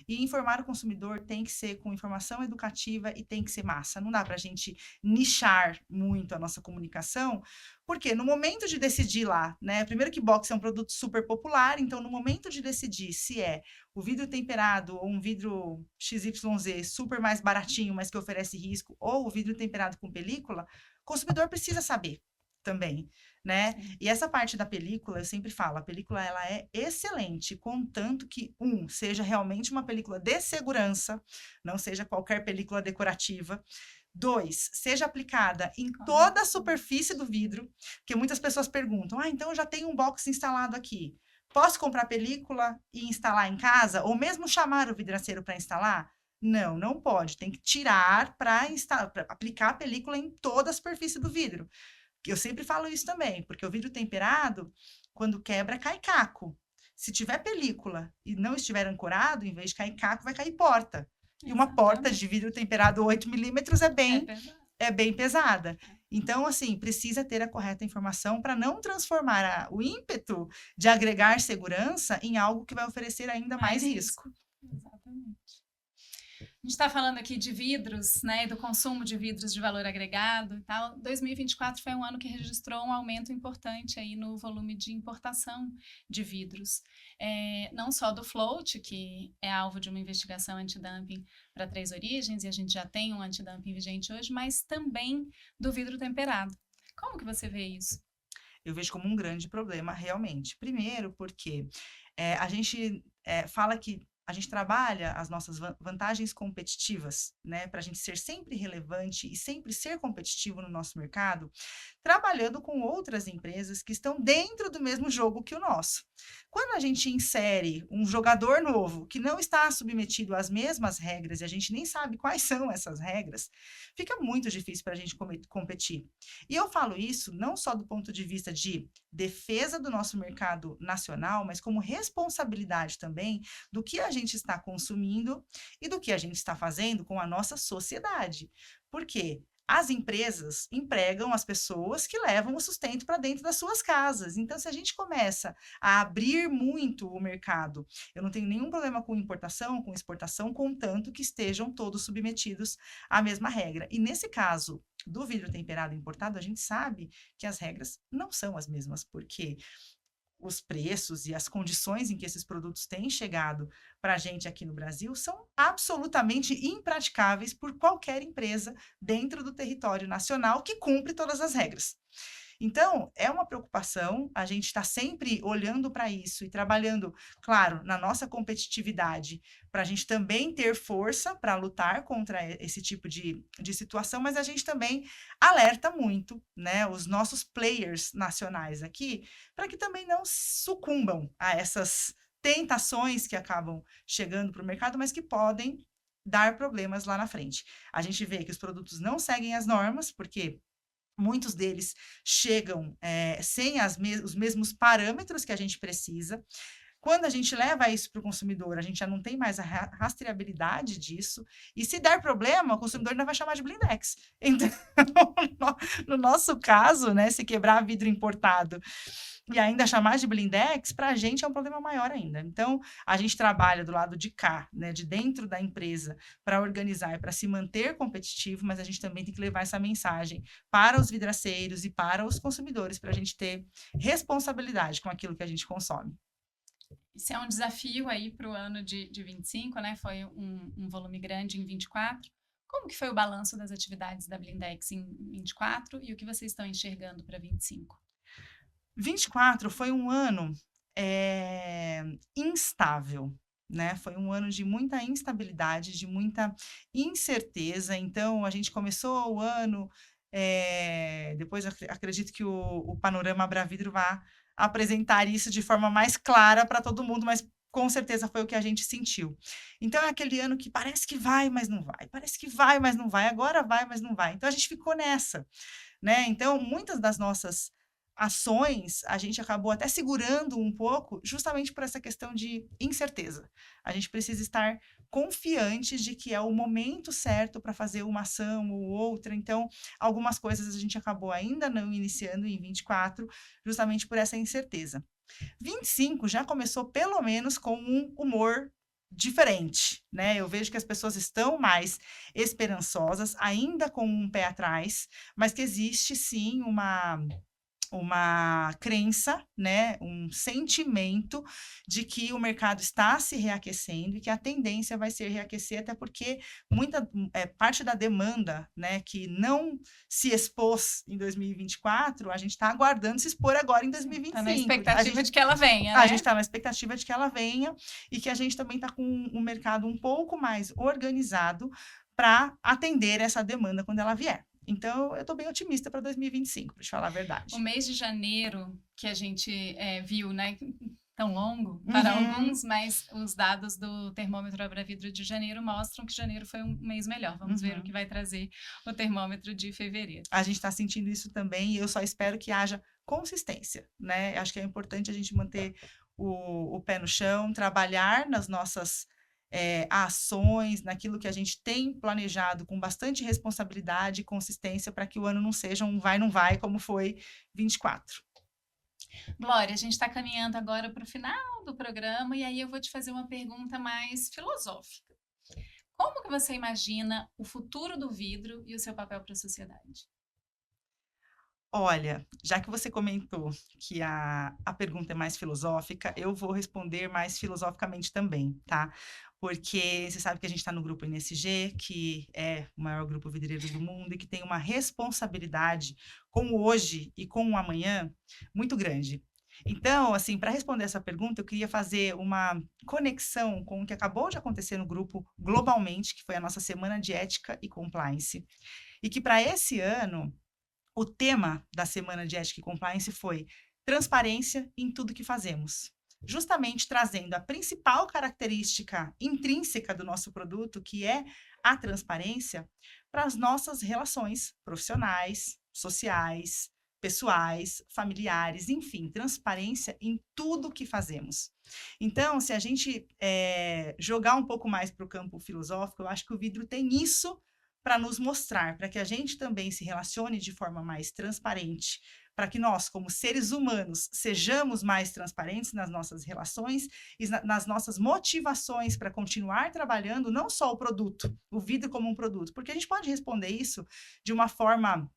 E informar o consumidor tem que ser com informação educativa e tem que ser massa. Não dá pra gente nichar muito a nossa comunicação, porque no momento de decidir lá, né? Primeiro que box é um produto super popular, então no momento de decidir se é o vidro temperado ou um vidro XYZ super mais baratinho, mas que oferece risco, ou o vidro temperado com película, o consumidor precisa saber também, né? E essa parte da película, eu sempre falo, a película ela é excelente, contanto que, seja realmente uma película de segurança, não seja qualquer película decorativa. 2, seja aplicada em toda a superfície do vidro, porque muitas pessoas perguntam, então eu já tenho um box instalado aqui, posso comprar película e instalar em casa, ou mesmo chamar o vidraceiro para instalar? Não, não pode, tem que tirar para aplicar a película em toda a superfície do vidro. Eu sempre falo isso também, porque o vidro temperado, quando quebra, cai caco. Se tiver película e não estiver ancorado, em vez de cair caco, vai cair porta. E uma porta de vidro temperado 8 milímetros é bem pesada. Então, assim, precisa ter a correta informação para não transformar o ímpeto de agregar segurança em algo que vai oferecer ainda mais risco. Exatamente. A gente está falando aqui de vidros, né, do consumo de vidros de valor agregado e tal. 2024 foi um ano que registrou um aumento importante aí no volume de importação de vidros. Não só do float, que é alvo de uma investigação antidumping para 3 origens, e a gente já tem um antidumping vigente hoje, mas também do vidro temperado. Como que você vê isso? Eu vejo como um grande problema, realmente. Primeiro, porque a gente fala que a gente trabalha as nossas vantagens competitivas, né, para a gente ser sempre relevante e sempre ser competitivo no nosso mercado, trabalhando com outras empresas que estão dentro do mesmo jogo que o nosso. Quando a gente insere um jogador novo que não está submetido às mesmas regras e a gente nem sabe quais são essas regras, fica muito difícil para a gente competir. E eu falo isso não só do ponto de vista de defesa do nosso mercado nacional, mas como responsabilidade também do que a gente está consumindo e do que a gente está fazendo com a nossa sociedade. Por quê? As empresas empregam as pessoas que levam o sustento para dentro das suas casas. Então, se a gente começa a abrir muito o mercado, eu não tenho nenhum problema com importação, com exportação, contanto que estejam todos submetidos à mesma regra. E nesse caso do vidro temperado importado, a gente sabe que as regras não são as mesmas, porque os preços e as condições em que esses produtos têm chegado para a gente aqui no Brasil são absolutamente impraticáveis por qualquer empresa dentro do território nacional que cumpre todas as regras. Então, é uma preocupação, a gente está sempre olhando para isso e trabalhando, claro, na nossa competitividade, para a gente também ter força para lutar contra esse tipo de situação, mas a gente também alerta muito, né, os nossos players nacionais aqui, para que também não sucumbam a essas tentações que acabam chegando para o mercado, mas que podem dar problemas lá na frente. A gente vê que os produtos não seguem as normas, porque muitos deles chegam sem os mesmos parâmetros que a gente precisa. Quando a gente leva isso para o consumidor, a gente já não tem mais a rastreabilidade disso. E se der problema, o consumidor ainda vai chamar de blindex. Então, no nosso caso, né, se quebrar vidro importado e ainda chamar de blindex, para a gente é um problema maior ainda. Então, a gente trabalha do lado de cá, né, de dentro da empresa, para organizar e para se manter competitivo, mas a gente também tem que levar essa mensagem para os vidraceiros e para os consumidores, para a gente ter responsabilidade com aquilo que a gente consome. Isso é um desafio aí para o ano de 25, né? Foi um volume grande em 24. Como que foi o balanço das atividades da Blindex em 24 e o que vocês estão enxergando para 25? 24 foi um ano instável, né? Foi um ano de muita instabilidade, de muita incerteza. Então, a gente começou o ano, depois acredito que o Panorama Abravidro vá apresentar isso de forma mais clara para todo mundo, mas com certeza foi o que a gente sentiu. Então, é aquele ano que parece que vai, mas não vai, parece que vai, mas não vai, agora vai, mas não vai. Então, a gente ficou nessa, né? Então, muitas das nossas ações, a gente acabou até segurando um pouco, justamente por essa questão de incerteza. A gente precisa estar confiante de que é o momento certo para fazer uma ação ou outra. Então, algumas coisas a gente acabou ainda não iniciando em 24, justamente por essa incerteza. 25 já começou pelo menos com um humor diferente, né? Eu vejo que as pessoas estão mais esperançosas, ainda com um pé atrás, mas que existe sim uma crença, né, um sentimento de que o mercado está se reaquecendo e que a tendência vai ser reaquecer, até porque parte da demanda, né, que não se expôs em 2024, a gente está aguardando se expor agora em 2025. Está na expectativa de que ela venha, né? A gente está na expectativa de que ela venha e que a gente também está com um mercado um pouco mais organizado para atender essa demanda quando ela vier. Então, eu estou bem otimista para 2025, para te falar a verdade. O mês de janeiro, que a gente viu, né? Tão longo para alguns, mas os dados do termômetro Abravidro de janeiro mostram que janeiro foi um mês melhor. Vamos ver o que vai trazer o termômetro de fevereiro. A gente está sentindo isso também e eu só espero que haja consistência, né? Acho que é importante a gente manter o pé no chão, trabalhar nas nossas ações, naquilo que a gente tem planejado com bastante responsabilidade e consistência para que o ano não seja um vai, não vai, como foi 24. Glória, a gente está caminhando agora para o final do programa e aí eu vou te fazer uma pergunta mais filosófica. como que você imagina o futuro do vidro e o seu papel para a sociedade? Olha, já que você comentou que a pergunta é mais filosófica, eu vou responder mais filosoficamente também, tá? Porque você sabe que a gente está no grupo NSG, que é o maior grupo vidreiro do mundo e que tem uma responsabilidade com o hoje e com o amanhã muito grande. Então, assim, para responder essa pergunta, eu queria fazer uma conexão com o que acabou de acontecer no grupo globalmente, que foi a nossa Semana de Ética e Compliance, e que para esse ano o tema da Semana de Ética e Compliance foi transparência em tudo que fazemos. Justamente trazendo a principal característica intrínseca do nosso produto, que é a transparência, para as nossas relações profissionais, sociais, pessoais, familiares, enfim, transparência em tudo que fazemos. Então, se a gente jogar um pouco mais para o campo filosófico, eu acho que o vidro tem isso para nos mostrar, para que a gente também se relacione de forma mais transparente, para que nós, como seres humanos, sejamos mais transparentes nas nossas relações e nas nossas motivações para continuar trabalhando não só o produto, o vidro como um produto, porque a gente pode responder isso de uma forma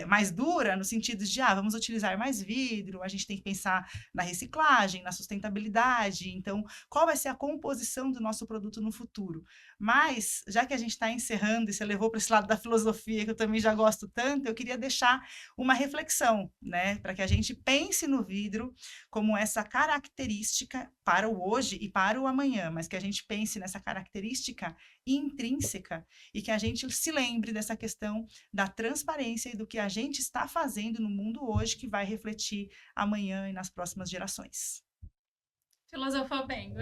mais dura, no sentido de, vamos utilizar mais vidro, a gente tem que pensar na reciclagem, na sustentabilidade, então, qual vai ser a composição do nosso produto no futuro? Mas, já que a gente está encerrando, e você levou para esse lado da filosofia, que eu também já gosto tanto, eu queria deixar uma reflexão, né, para que a gente pense no vidro como essa característica para o hoje e para o amanhã, mas que a gente pense nessa característica intrínseca e que a gente se lembre dessa questão da transparência e do que a gente está fazendo no mundo hoje que vai refletir amanhã e nas próximas gerações. Filosofou bem.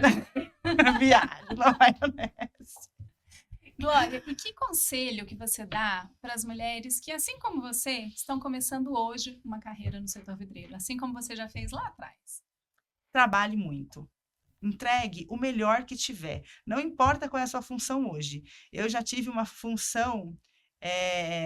Viagem, na maionese. Glória, e que conselho que você dá para as mulheres que, assim como você, estão começando hoje uma carreira no setor vidreiro, assim como você já fez lá atrás? Trabalhe muito. Entregue o melhor que tiver. Não importa qual é a sua função hoje. Eu já tive uma função,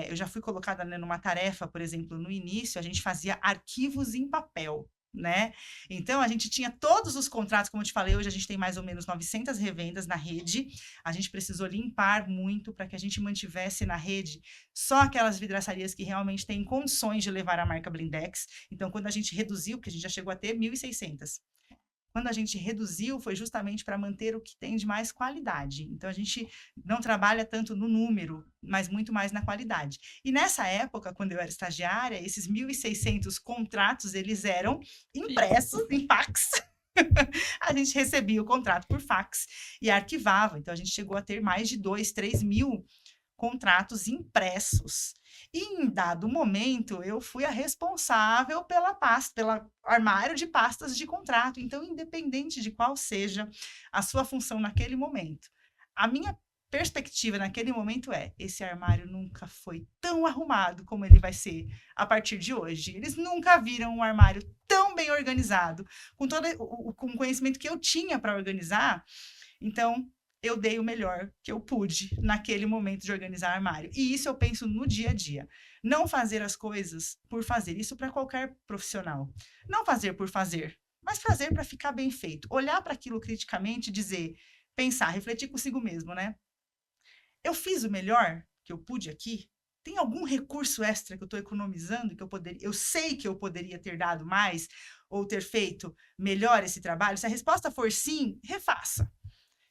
eu já fui colocada, né, numa tarefa, por exemplo, no início, a gente fazia arquivos em papel, né? Então, a gente tinha todos os contratos, como eu te falei, hoje a gente tem mais ou menos 900 revendas na rede. A gente precisou limpar muito para que a gente mantivesse na rede só aquelas vidraçarias que realmente têm condições de levar a marca Blindex. Então, quando a gente reduziu, porque a gente já chegou a ter 1.600, quando a gente reduziu, foi justamente para manter o que tem de mais qualidade. Então, a gente não trabalha tanto no número, mas muito mais na qualidade. E nessa época, quando eu era estagiária, esses 1.600 contratos, eles eram impressos em fax. A gente recebia o contrato por fax e arquivava. Então, a gente chegou a ter mais de 2, 3 mil contratos impressos. E em dado momento, eu fui a responsável pela pasta, pelo armário de pastas de contrato. Então, independente de qual seja a sua função naquele momento, a minha perspectiva naquele momento é: esse armário nunca foi tão arrumado como ele vai ser a partir de hoje. Eles nunca viram um armário tão bem organizado, com todo o conhecimento que eu tinha para organizar. Então, eu dei o melhor que eu pude naquele momento de organizar armário. E isso eu penso no dia a dia. Não fazer as coisas por fazer. Isso para qualquer profissional. Não fazer por fazer, mas fazer para ficar bem feito. Olhar para aquilo criticamente, dizer, pensar, refletir consigo mesmo, né? Eu fiz o melhor que eu pude aqui? Tem algum recurso extra que eu estou economizando que eu sei que eu poderia ter dado mais ou ter feito melhor esse trabalho? Se a resposta for sim, refaça.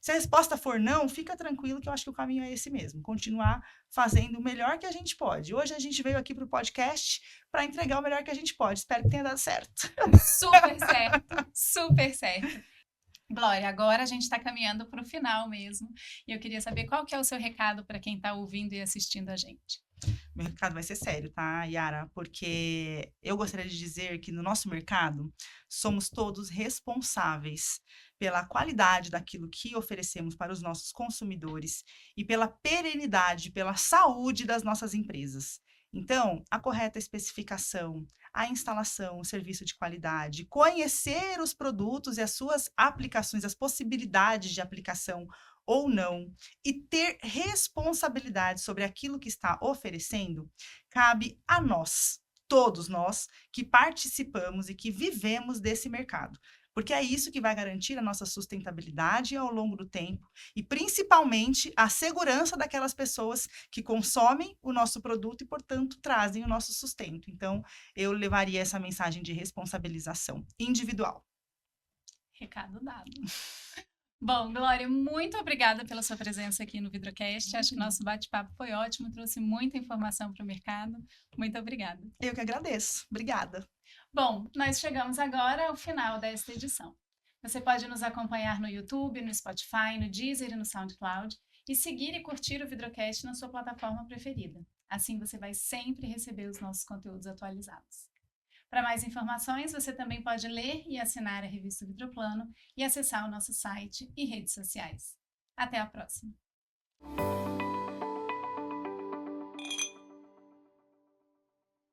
Se a resposta for não, fica tranquilo que eu acho que o caminho é esse mesmo, continuar fazendo o melhor que a gente pode. Hoje a gente veio aqui para o podcast para entregar o melhor que a gente pode. Espero que tenha dado certo. Super certo, super certo. Glória, agora a gente está caminhando para o final mesmo. E eu queria saber qual que é o seu recado para quem está ouvindo e assistindo a gente. Meu recado vai ser sério, tá, Yara? Porque eu gostaria de dizer que no nosso mercado somos todos responsáveis pela qualidade daquilo que oferecemos para os nossos consumidores e pela perenidade, pela saúde das nossas empresas. Então, a correta especificação, a instalação, o serviço de qualidade, conhecer os produtos e as suas aplicações, as possibilidades de aplicação ou não, e ter responsabilidade sobre aquilo que está oferecendo, cabe a nós, todos nós, que participamos e que vivemos desse mercado. porque é isso que vai garantir a nossa sustentabilidade ao longo do tempo e, principalmente, a segurança daquelas pessoas que consomem o nosso produto e, portanto, trazem o nosso sustento. Então, eu levaria essa mensagem de responsabilização individual. Recado dado. Bom, Glória, muito obrigada pela sua presença aqui no Vidrocast. Acho que nosso bate-papo foi ótimo, trouxe muita informação para o mercado. Muito obrigada. Eu que agradeço. Obrigada. Bom, nós chegamos agora ao final desta edição. Você pode nos acompanhar no YouTube, no Spotify, no Deezer e no SoundCloud e seguir e curtir o Vidrocast na sua plataforma preferida. Assim você vai sempre receber os nossos conteúdos atualizados. Para mais informações, você também pode ler e assinar a revista Vidroplano e acessar o nosso site e redes sociais. Até a próxima!